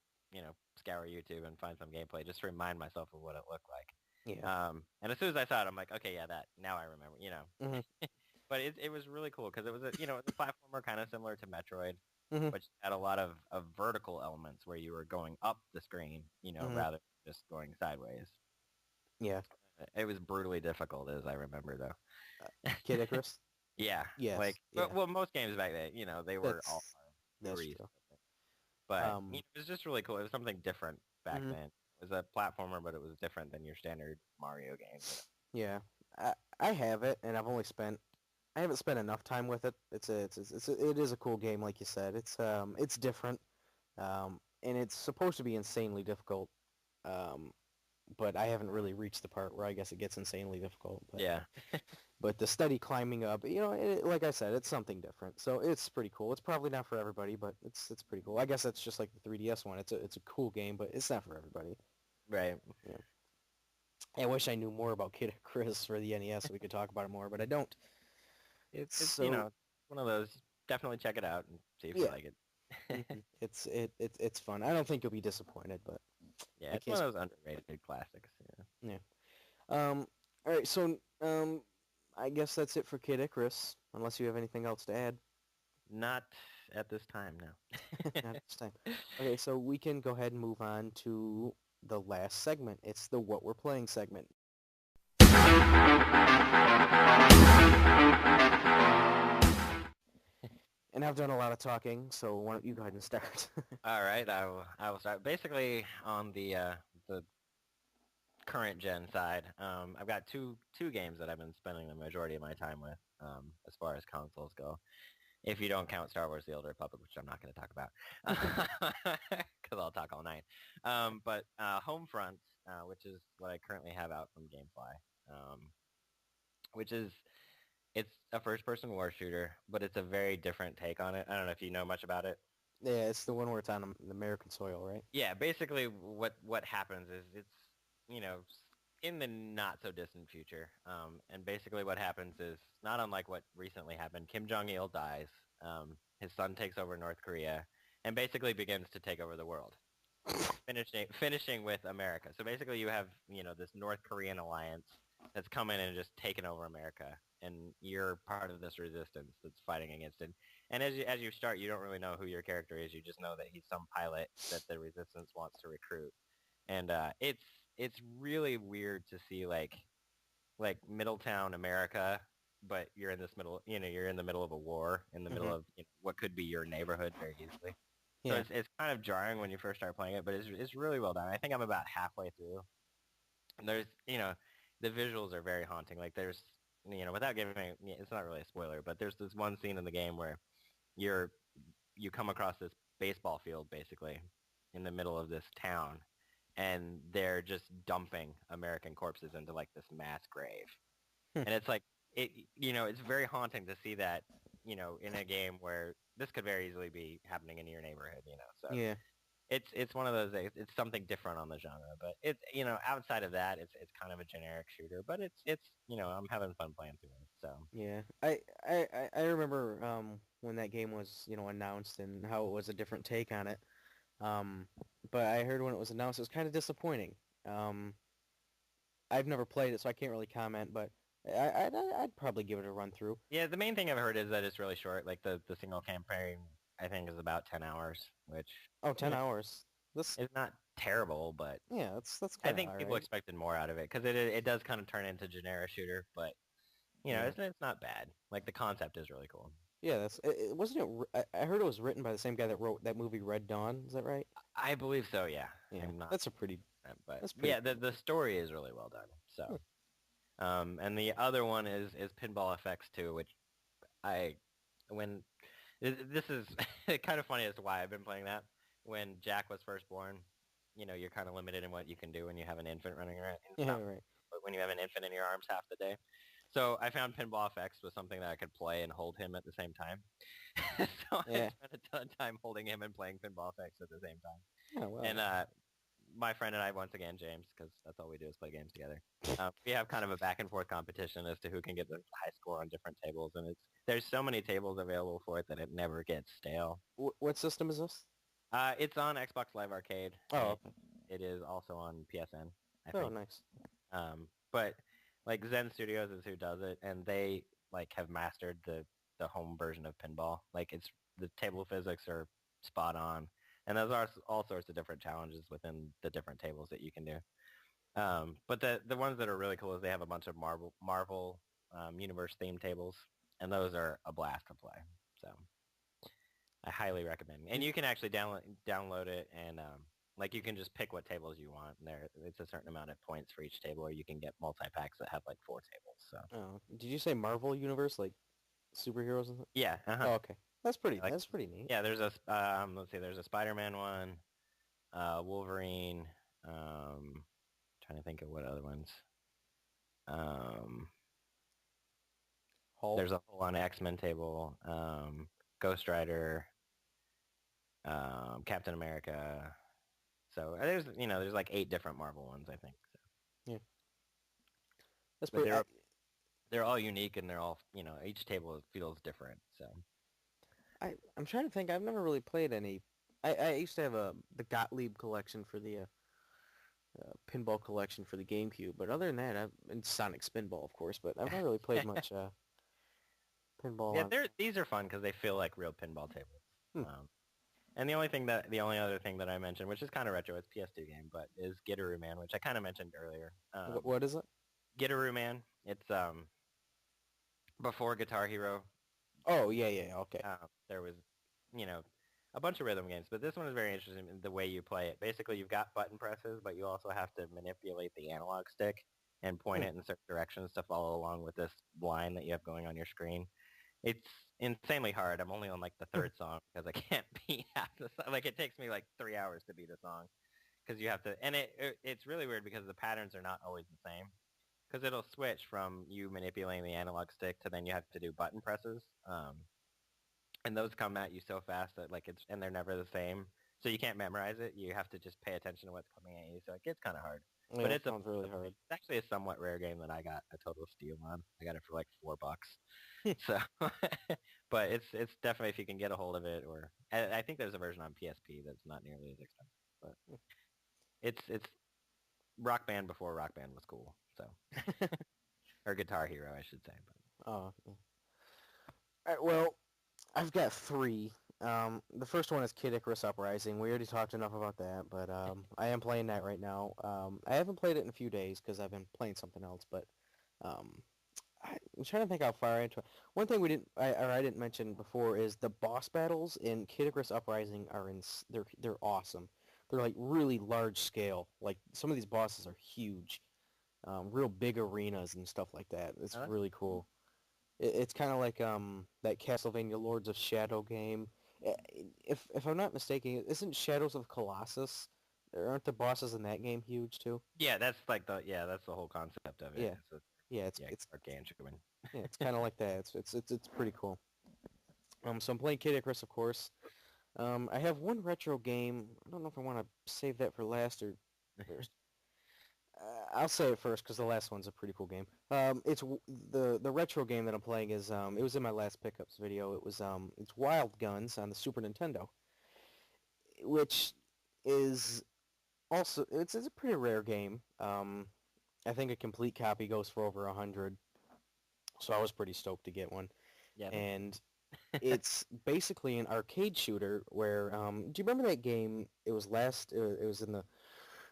scour YouTube and find some gameplay just to remind myself of what it looked like. Yeah. And as soon as I saw it, I'm like, okay, yeah, that now I remember. Mhm. But it was really cool because it was a platformer kind of similar to Metroid, Mhm. which had a lot of vertical elements where you were going up the screen, Mhm. rather than just going sideways. Yeah. It was brutally difficult, as I remember, Uh, though. Kid Icarus. Yeah, Yes. like, Yeah. well, most games back then, they were all That's hard. We were that's used true. to it. But, Um. it was just really cool. It was something different back Mhm. then. It was a platformer, but it was different than your standard Mario game. Yeah. I have it, and I haven't spent enough time with it. It is a cool game, like you said. It's different. And it's supposed to be insanely difficult. Um, but I haven't really reached the part where I guess it gets insanely difficult. Yeah. But the steady climbing up, like I said, it's something different. So it's pretty cool. It's probably not for everybody, but it's pretty cool. I guess that's just like the 3DS one. It's a cool game, but it's not for everybody. Right. Yeah. I wish I knew more about Kid Chris for the NES so we could talk about it more, but I don't. It's So one of those. Definitely check it out and see if you yeah, like it. it's fun. I don't think you'll be disappointed, but Yeah, I it's can't. one of those underrated classics. Yeah. Yeah. All right. So I guess that's it for Kid Icarus, unless you have anything else to add. Not at this time, no. Not this time. Okay, so we can go ahead and move on to the last segment. It's the What We're Playing segment. And I've done a lot of talking, so why don't you go ahead and start? All right, I will start. Basically, on the current gen side, I've got two games that I've been spending the majority of my time with, as far as consoles go. If you don't count Star Wars: The Old Republic, which I'm not going to talk about, because I'll talk all night. But Homefront, which is what I currently have out from GameFly, which is it's a first-person war shooter, but it's a very different take on it. I don't know if you know much about it. Yeah, it's the one where it's on American soil, right? Yeah, basically what happens is it's you know in the not so distant future, and basically what happens is not unlike what recently happened. Kim Jong Il dies. His son takes over North Korea, and basically begins to take over the world, finishing with America. So basically, you have this North Korean alliance that's come in and just taken over America, and you're part of this resistance that's fighting against it. And as you start, you don't really know who your character is. You just know that he's some pilot that the resistance wants to recruit, and it's really weird to see like Middletown, America, but you're in this middle, you're in the middle of a war, in the middle Hmm. of what could be your neighborhood very easily. So Yeah. it's kind of jarring when you first start playing it, but it's really well done. I think I'm about halfway through, and there's the visuals are very haunting. Like there's without giving it's not really a spoiler, but there's this one scene in the game where you're you come across this baseball field basically in the middle of this town, and they're just dumping American corpses into like this mass grave. Hmm. And it's like it's very haunting to see that, in a game where this could very easily be happening in your neighborhood. So Yeah. it's one of those things. It's something different on the genre, but it's outside of that, it's kind of a generic shooter, but it's I'm having fun playing through it. So Yeah. I remember when that game was, announced and how it was a different take on it. Um, but I heard when it was announced, it was kind of disappointing. Um, I've never played it, so I can't really comment, but I'd probably give it a run through. yeah, the main thing I've heard is that it's really short. Like the single campaign, I think, is about 10 hours, which Oh, you 10 know hours. This, is not terrible, but yeah, that's I kind of think all people right. expected more out of it because it does kind of turn into generic shooter, but Yeah. it's not bad. Like the concept is really cool. Yeah, wasn't it, I heard it was written by the same guy that wrote that movie Red Dawn, is that right? I believe so. Yeah, Yeah, I'm not, that's a pretty, but that's pretty yeah, the cool. the story is really well done. Hmm. So, and the other one is Pinball Effects 2, which I when this is kind of funny as to why I've been playing that. When Jack was first born, you're kind of limited in what you can do when you have an infant running around. Yeah, Not right. but when you have an infant in your arms half the day. So I found Pinball FX was something that I could play and hold him at the same time. So I Yeah. spent a ton of time holding him and playing Pinball FX at the same time. Oh well. And my friend and I, once again, James, because that's all we do is play games together. We have kind of a back and forth competition as to who can get the high score on different tables, and there's so many tables available for it that it never gets stale. What system is this? It's on Xbox Live Arcade. Oh, And okay. it is also on PSN, I Oh, think. nice. But like Zen Studios is who does it, and they like have mastered the home version of pinball. Like it's the table physics are spot on, and there's all sorts of different challenges within the different tables that you can do. But the ones that are really cool is they have a bunch of Marvel universe themed tables, and those are a blast to play. So I highly recommend. And you can actually download it, and like you can just pick what tables you want. And it's a certain amount of points for each table, or you can get multi-packs that have like 4 tables. So Oh, did you say Marvel Universe, like superheroes and? yeah, Oh, okay. That's pretty. like That's pretty neat. yeah, there's a let's see, there's a Spider-Man one, Wolverine. Trying to think of what other ones. Um, Hulk. there's a whole on X-Men table. Ghost Rider. Captain America. So there's like 8 different Marvel ones, I think. So. Yeah. That's But pretty. they're all unique, and they're all each table feels different. So I'm trying to think. I've never really played any. I used to have the Gottlieb collection for the pinball collection for the GameCube, but other than that, and Sonic Spinball, of course. But I've not really played much pinball yeah, on. these are fun because they feel like real pinball tables. Hmm. And the only other thing that I mentioned, which is kind of retro, it's PS2 game, but is Gitaroo Man, which I kind of mentioned earlier. What is it? Gitaroo Man, it's before Guitar Hero. Oh yeah, yeah. Okay. There was, you know, a bunch of rhythm games, but this one is very interesting in the way you play it. Basically, you've got button presses, but you also have to manipulate the analog stick and point it in certain directions to follow along with this line that you have going on your screen. It's insanely hard. I'm only on like the 3rd song because I can't beat half the song. Like it takes me like 3 hours to beat a song because you have to, and it's really weird because the patterns are not always the same because it'll switch from you manipulating the analog stick to then you have to do button presses. And those come at you so fast that and they're never the same. So you can't memorize it. You have to just pay attention to what's coming at you. So it gets kind of hard. Yeah, But it sounds really hard. it's actually a somewhat rare game that I got a total steal on. I got it for like $4. So, but it's definitely if you can get a hold of it, or I think there's a version on PSP that's not nearly as expensive. But it's Rock Band before Rock Band was cool. So, or Guitar Hero, I should say. But. Oh. Yeah. All right, well, I've got 3. The first one is Kid Icarus Uprising. We already talked enough about that, but I am playing that right now. I haven't played it in a few days because I've been playing something else, but I'm trying to think how far into it. One thing I didn't mention before is the boss battles in Kid Icarus Uprising they're awesome. They're like really large scale. Like some of these bosses are huge, real big arenas and stuff like that. It's really cool. It's kind of like that Castlevania Lords of Shadow game. If I'm not mistaken, isn't Shadows of Colossus? Aren't the bosses in that game huge too? Yeah, that's the whole concept of it. Yeah, yeah, it's gargantuan. yeah, it's kind of like that. It's pretty cool. So I'm playing Kid Icarus, of course. I have one retro game. I don't know if I want to save that for last or first. I'll say it first because the last one's a pretty cool game. The retro game that I'm playing is it was in my last pickups video. It's Wild Guns on the Super Nintendo, which is also it's a pretty rare game. I think a complete copy goes for over 100, so I was pretty stoked to get one. Yeah. And it's basically an arcade shooter where do you remember that game? It was in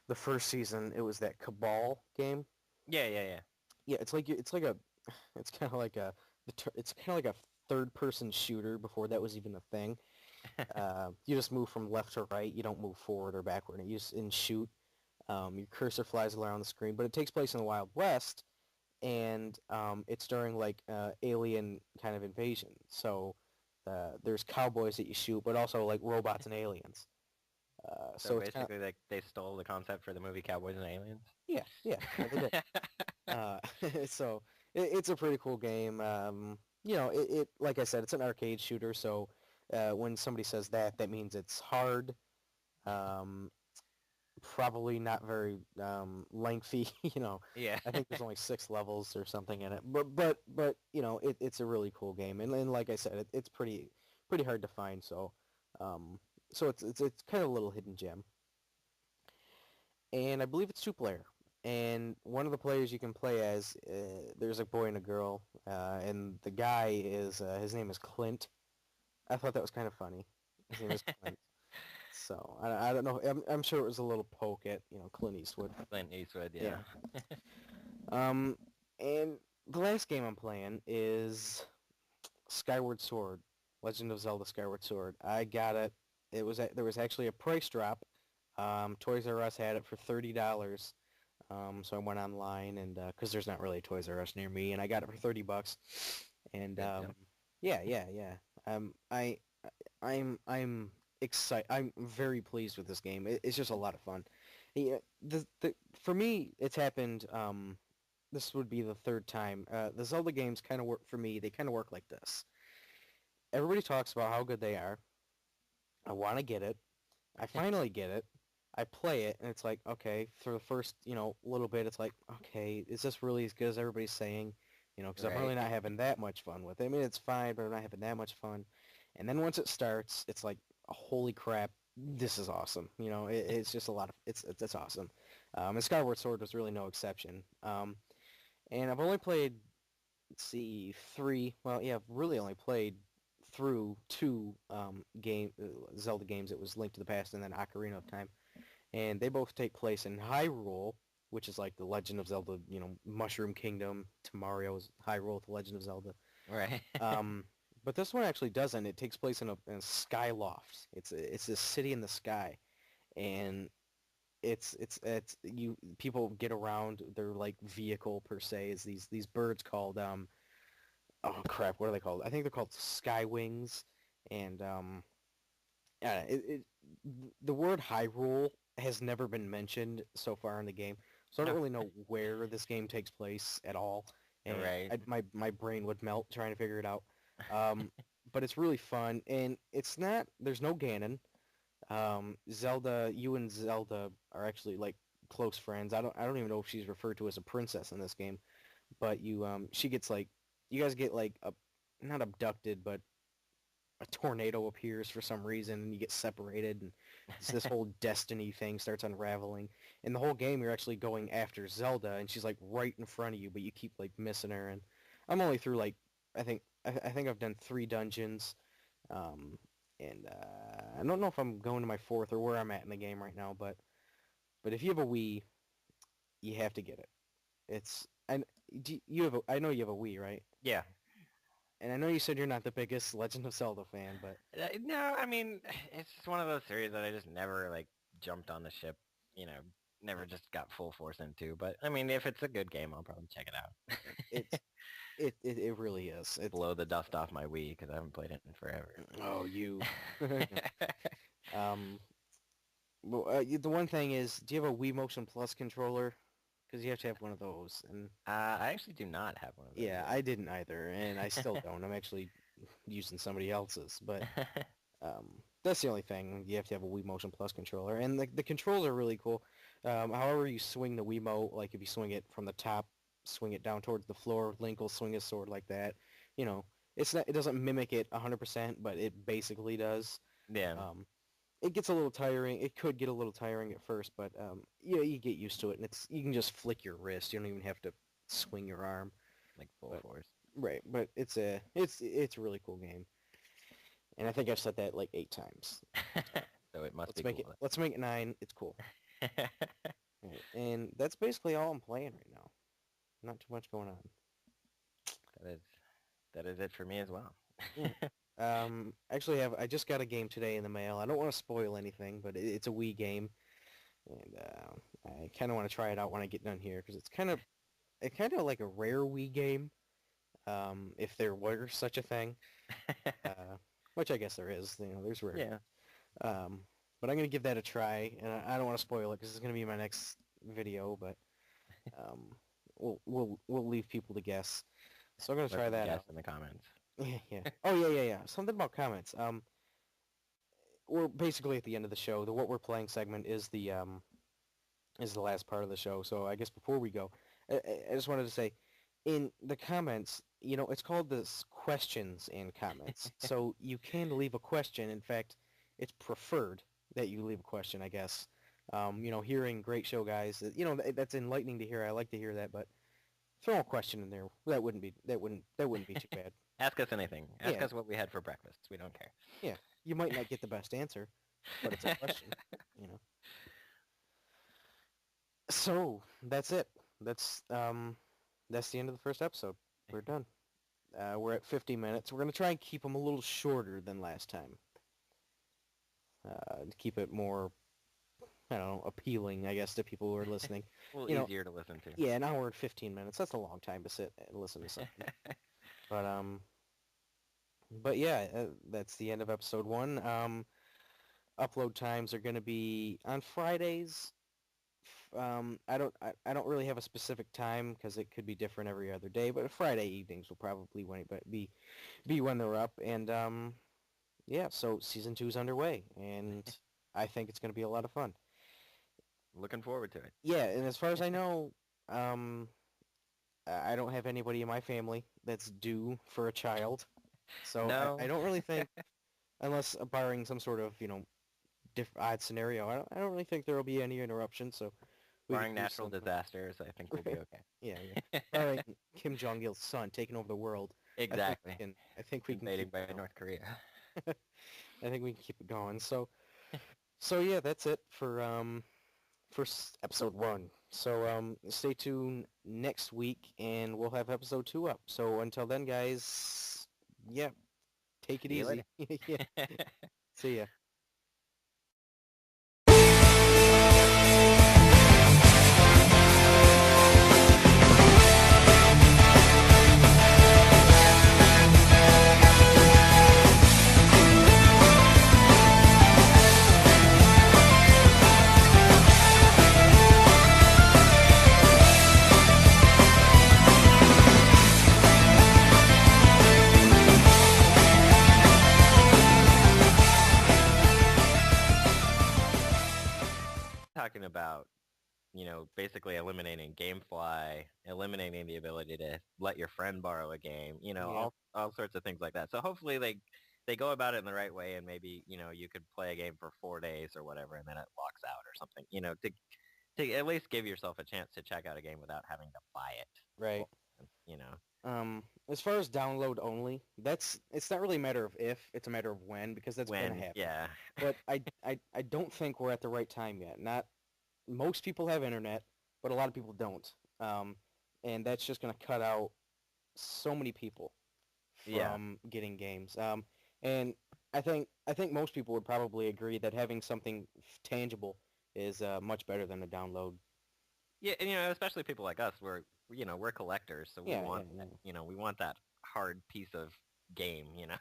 the first season. It was that Cabal game. Yeah. Yeah, it's kind of like it's kind of like a third person shooter before that was even a thing. You just move from left to right. You don't move forward or backward. You just shoot. Your cursor flies around the screen, but it takes place in the Wild West, and it's during like alien kind of invasion. So there's cowboys that you shoot, but also like robots and aliens. So it's basically, they stole the concept for the movie Cowboys and Aliens. yeah, they did. So it's a pretty cool game. You know, like I said, it's an arcade shooter, so when somebody says that, that means it's hard. Um, Probably not very lengthy. You know, Yeah. I think there's only 6 levels or something in it. But you know, it's a really cool game, and like I said, it's pretty hard to find. Um, so it's kind of a little hidden gem, and I believe it's two-player. And one of the players you can play as, there's a boy and a girl, and the guy is his name is Clint. I thought that was kind of funny. His name is Clint. So I don't know. I'm sure it was a little poke at Clint Eastwood. Clint Eastwood, Yeah. yeah. Um, and the last game I'm playing is Skyward Sword, Legend of Zelda Skyward Sword. I got it. There was actually a price drop. Toys R Us had it for $30. So I went online and because there's not really a Toys R Us near me, and I got it for $30. And Good deal. yeah. I I'm excited. I'm very pleased with this game. It's just a lot of fun. Yeah, the for me, it's happened. This would be the third time. The Zelda games kind of work for me. They kind of work like this. Everybody talks about how good they are. I want to get it. I finally get it. I play it, and it's like, okay, for the first, little bit, it's like, okay, is this really as good as everybody's saying? Because I'm Right. really not having that much fun with it. I mean, it's fine, but I'm not having that much fun. And then once it starts, it's like, holy crap, this is awesome. It's just a lot of, it's awesome. And Skyward Sword was really no exception. And I've only played, let's see, three. Well, yeah, I've really only played through two Zelda games. It was Link to the Past and then Ocarina of Time, and they both take place in Hyrule, which is like the Legend of Zelda, Mushroom Kingdom to Mario's Hyrule, the Legend of Zelda. Right. Um, but this one actually doesn't. It takes place in a sky loft. It's this city in the sky, and it's you people get around their like vehicle per se is these birds called oh crap, what are they called? I think they're called sky wings, and yeah, the word Hyrule has never been mentioned so far in the game, so I don't Oh, really know where this game takes place at all, and right. my brain would melt trying to figure it out. Um, but it's really fun, and it's not. There's no Ganon. Zelda, you and Zelda are actually like close friends. I don't even know if she's referred to as a princess in this game, but she gets like, you guys get like not abducted, but a tornado appears for some reason and you get separated, and it's this whole destiny thing starts unraveling. In the whole game you're actually going after Zelda and she's like right in front of you, but you keep like missing her. And I'm only through like, I think I've done 3 dungeons. um and I don't know if I'm going to my fourth or where I'm at in the game right now, but if you have a Wii, you have to get it. It's and you have I know you have a Wii, right? Yeah. And I know you said you're not the biggest Legend of Zelda fan, but No, I mean, it's just one of those series that I just never, like, jumped on the ship, you know, never just got full force into. But, I mean, if it's a good game, I'll probably check it out. it's it really is. It's Blow the dust off my Wii because I haven't played it in forever. oh you. um, well, the one thing is, do you have a Wii Motion Plus controller? Because you have to have one of those. And I actually do not have one of those yeah, I didn't either, and I still don't. I'm actually using somebody else's, but yet. that's the only thing. You have to have a Wii Motion Plus controller, and the controls are really cool. However you swing the Wiimote, like if you swing it from the top, swing it down towards the floor, Link will swing his sword like that. You know, it doesn't mimic it 100%, but it basically does. Yeah, Um, it gets a little tiring. It could get a little tiring at first, but yeah, you get used to it, and you can just flick your wrist. You don't even have to swing your arm. like full But force. right, but it's a really cool game, and I think I've said that like 8 times. So it must Let's be make it. cool. Let's make it 9. It's cool. Right, and that's basically all I'm playing right now. Not too much going on. That is that is it for me as well. Yeah. Actually, I just got a game today in the mail. I don't want to spoil anything, but it's a Wii game, and I kind of want to try it out when I get done here because it's kind of like a rare Wii game, if there were such a thing, which I guess there is. There's rare. Yeah. Um, but I'm gonna give that a try, and I don't want to spoil it because it's gonna be my next video. But um, we'll leave people to guess. So I'm gonna Let try them that guess out. in the comments. Yeah. Oh yeah. Something about comments. We're basically at the end of the show. The what we're playing segment is the last part of the show. So I guess before we go, I just wanted to say, in the comments, it's called this questions and comments. So you can leave a question. In fact, it's preferred that you leave a question, I guess. Hearing great show guys, that's enlightening to hear. I like to hear that, but throw a question in there. That wouldn't be too bad. Ask us anything. Ask Yeah, us what we had for breakfast. We don't care. yeah. You might not get the best answer, but it's a question. You know. So that's it. That's the end of the first episode. We're done. We're at 50 minutes. We're gonna try and keep them a little shorter than last time. To keep it more, I don't know, appealing, I guess, to people who are listening. A little You know, easier to listen to. yeah, an hour and 15 minutes. That's a long time to sit and listen to something. But yeah, that's the end of episode 1. Upload times are gonna be on Fridays. I don't really have a specific time because it could be different every other day, but Friday evenings will probably be when they're up. And yeah, so season 2 is underway, and I think it's going to be a lot of fun. Looking forward to it. Yeah, and as far as I know, I don't have anybody in my family that's due for a child, so No. I don't really think, unless barring some sort of odd scenario, I don't really think there will be any interruption. So. Barring natural disasters, I think we'll be okay. Yeah. All right, Kim Jong-il's son taking over the world. Exactly. I think we can Invaded keep by going. North Korea. I think we can keep it going. So yeah, that's it for episode 1. So stay tuned next week, and we'll have episode 2 up. So until then, guys, yeah, take it See you easy. later. Yeah. See ya. Talking about, basically eliminating GameFly, eliminating the ability to let your friend borrow a game, Yeah. all sorts of things like that. So hopefully they go about it in the right way, and maybe, you could play a game for 4 days or whatever, and then it locks out or something, to at least give yourself a chance to check out a game without having to buy it. Right. You know. As far as download only, it's not really a matter of if, it's a matter of when, because that's When, gonna happen. yeah. But I don't think we're at the right time yet. Not most people have internet, but a lot of people don't. And that's just gonna cut out so many people from getting games. And I think most people would probably agree that having something tangible is much better than a download. Yeah, and, especially people like us, we're collectors, so we want, we want that hard piece of game, Yeah.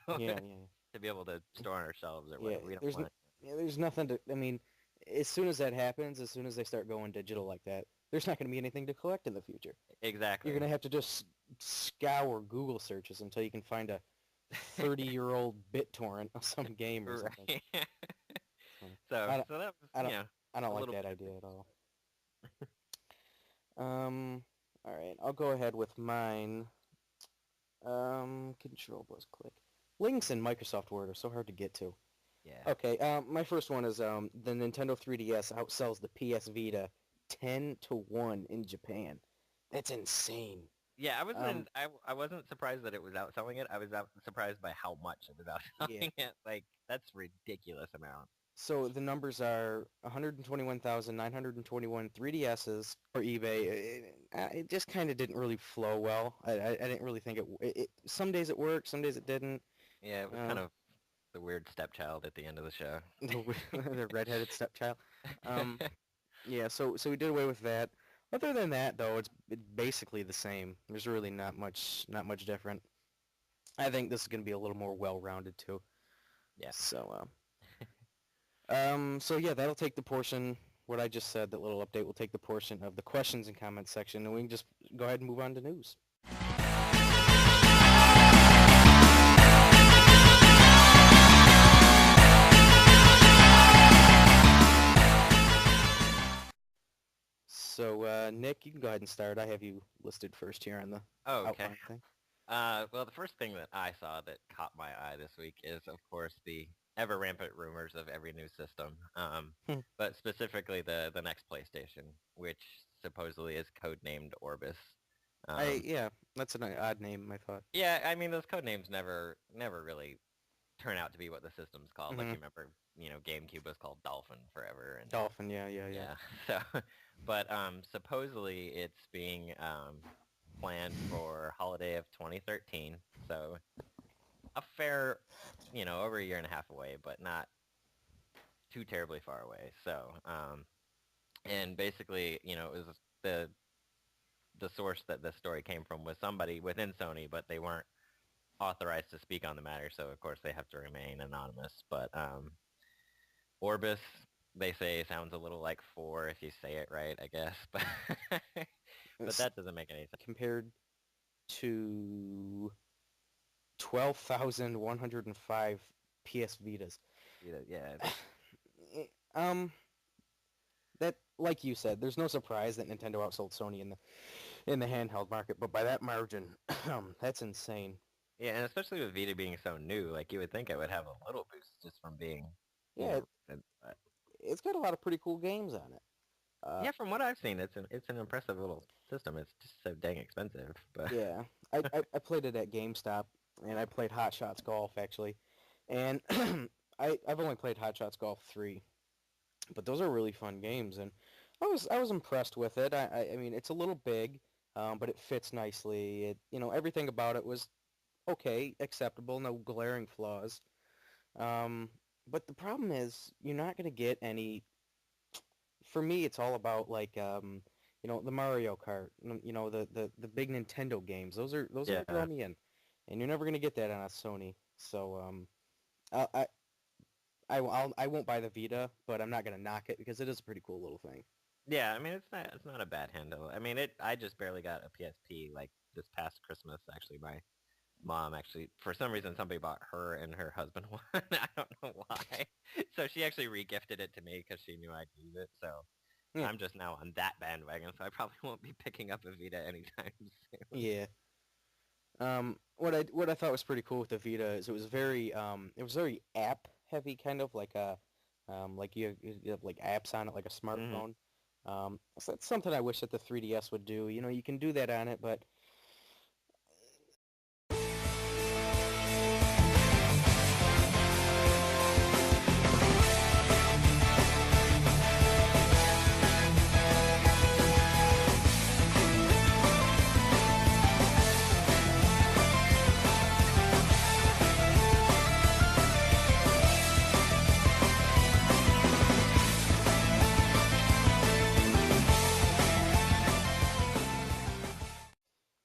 to be able to store on our shelves or whatever. We don't want there's nothing to. I mean, as soon as that happens, as soon as they start going digital like that, there's not going to be anything to collect in the future. Exactly. You're going to have to just scour Google searches until you can find a 30-year-old BitTorrent of some game or something. Right. So that was, I don't like that idea at all. All right, I'll go ahead with mine. Control plus click. Links in Microsoft Word are so hard to get to. Yeah. Okay, my first one is the Nintendo 3DS outsells the PS Vita 10-1 in Japan. That's insane. Yeah, I wasn't surprised that it was outselling it. I was surprised by how much it was outselling it. Like, that's ridiculous amount. So the numbers are 121,921 3DSs for eBay. It just kind of didn't really flow well. I didn't really think it. Some days it worked, some days it didn't. Yeah, it was kind of the weird stepchild at the end of the show. The redheaded stepchild. Yeah, so we did away with that. Other than that, though, it's basically the same. There's really not much different. I think this is going to be a little more well-rounded too. Yeah. So, so yeah, that'll take the portion what I just said, that little update will take the portion of the questions and comments section, and we can just go ahead and move on to news. So, Nick, you can go ahead and start. I have you listed first here on the Oh, okay. outline thing. Well, the first thing that I saw that caught my eye this week is, of course, the ever rampant rumors of every new system, but specifically the next PlayStation, which supposedly is codenamed Orbis. Yeah, that's an odd name, I thought. Yeah, I mean those code names never really turn out to be what the system's called. Like Mhm. you remember, GameCube was called Dolphin forever, and Dolphin, yeah. yeah. So, but supposedly it's being planned for holiday of 2013. So a fair, over a year and a half away, but not too terribly far away. So, and basically, it was the source that the story came from was somebody within Sony, but they weren't authorized to speak on the matter, so of course they have to remain anonymous. But Orbis, they say, sounds a little like 4 if you say it right, I guess. But but that doesn't make any sense. Compared to 12,105 PS Vitas. Yeah. That, like you said, there's no surprise that Nintendo outsold Sony in the handheld market, but by that margin, that's insane. Yeah, and especially with Vita being so new, like you would think it would have a little boost just from being, Yeah, but it's got a lot of pretty cool games on it. yeah, from what I've seen, it's an impressive little system. It's just so dang expensive, but Yeah, I played it at GameStop, and I played Hot Shots Golf, actually. And I've only played Hot Shots Golf 3, but those are really fun games, and I was impressed with it. I mean, it's a little big, but it fits nicely. Everything about it was okay, acceptable, no glaring flaws. But the problem is you're not going to get any. For me, it's all about like the Mario Kart, the big Nintendo games. Those are yeah. what draw me in, and you're never going to get that on a Sony. So I I I won't buy the Vita, but I'm not going to knock it because it is a pretty cool little thing. Yeah, I mean it's not a bad handle. I mean I just barely got a PSP like this past Christmas. Actually, my mom actually, for some reason, somebody bought her and her husband one. I don't know why. So she actually regifted it to me because she knew I'd use it. So Yeah, I'm just now on that bandwagon. So I probably won't be picking up a Vita anytime soon. yeah. What I thought was pretty cool with the Vita is it was very app heavy, kind of like you have like apps on it like a Hmm. smartphone. So that's something I wish that the 3DS would do. You can do that on it, but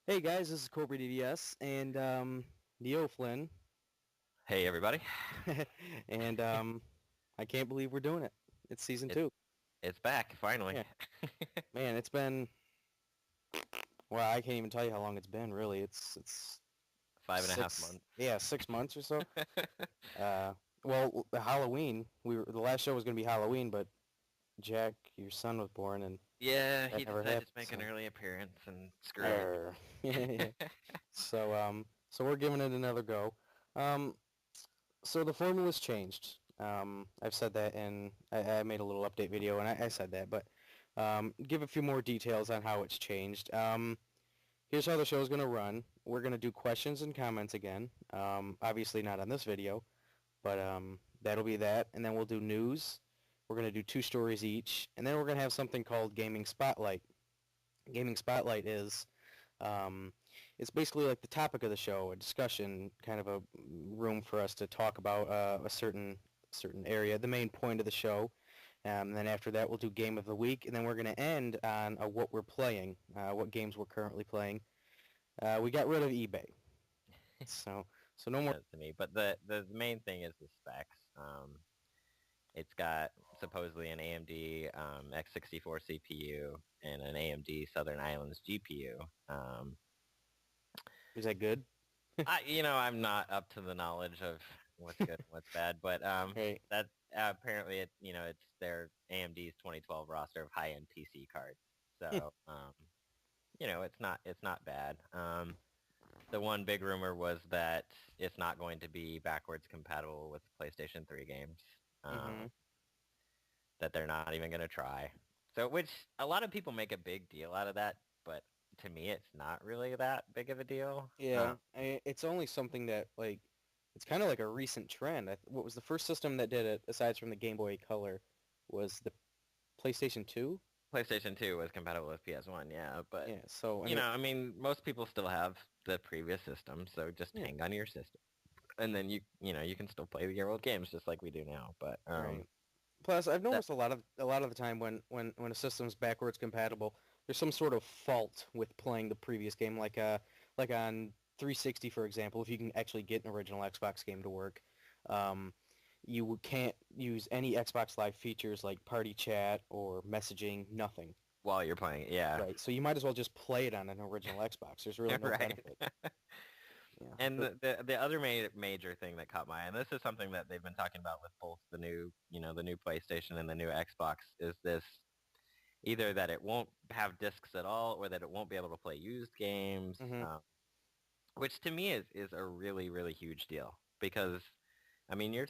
hey guys, this is Cobra DDS and Neoflynn, Hey everybody, and I can't believe we're doing it. It's season it's 2. it's back finally. Yeah, man, it's been, well, I can't even tell you how long it's been. Really, it's 5.5 6, months. yeah, 6 months or so. Well, the Halloween, the last show was gonna be Halloween, but Jack, your son, was born, and Yeah, that he never decided happened. to make So, an early appearance and screw it. yeah. So we're giving it another go. Um, so the formula's changed. I've said that, and I made a little update video, and I said that, but give a few more details on how it's changed. Here's how the show's gonna run. We're gonna do questions and comments again. Obviously not on this video, but that'll be that, and then we'll do news. We're going to do 2 stories each, and then we're going to have something called Gaming Spotlight. Gaming Spotlight is, it's basically like the topic of the show, a discussion, kind of a room for us to talk about a certain area, the main point of the show. And then after that, we'll do Game of the Week, and then we're going to end on what we're playing, what games we're currently playing. We got rid of eBay, so no more. To me, but the main thing is the specs. It's got supposedly an AMD X64 CPU and an AMD Southern Islands GPU. Is that good? I'm not up to the knowledge of what's good and what's bad, but Right. that apparently it's their AMD's 2012 roster of high-end PC cards. So it's not bad. The one big rumor was that it's not going to be backwards compatible with PlayStation 3 games. Mm-hmm. That they're not even going to try. So, which a lot of people make a big deal out of that, but to me, it's not really that big of a deal. Yeah, it's only something that like it's kind of like a recent trend. What was the first system that did it, aside from the Game Boy Color, was the PlayStation 2? PlayStation 2 was compatible with PS1, yeah, but Yeah. So I mean, most people still have the previous system, so just yeah, hang on to your system, and then you can still play your old games just like we do now. But right. Plus, I've that noticed a lot of the time when a system's backwards compatible, there's some sort of fault with playing the previous game, like on 360, for example. If you can actually get an original Xbox game to work, um, can't use any Xbox Live features like party chat or messaging, nothing. while you're playing, yeah, Right. So you might as well just play it on an original Xbox. There's really no right. benefit. Yeah. And But the other major thing that caught my eye, and this is something that they've been talking about with both the new PlayStation and the new Xbox, is this either that it won't have discs at all or that it won't be able to play used games, mhm. which to me is a really, really huge deal because, I mean, you're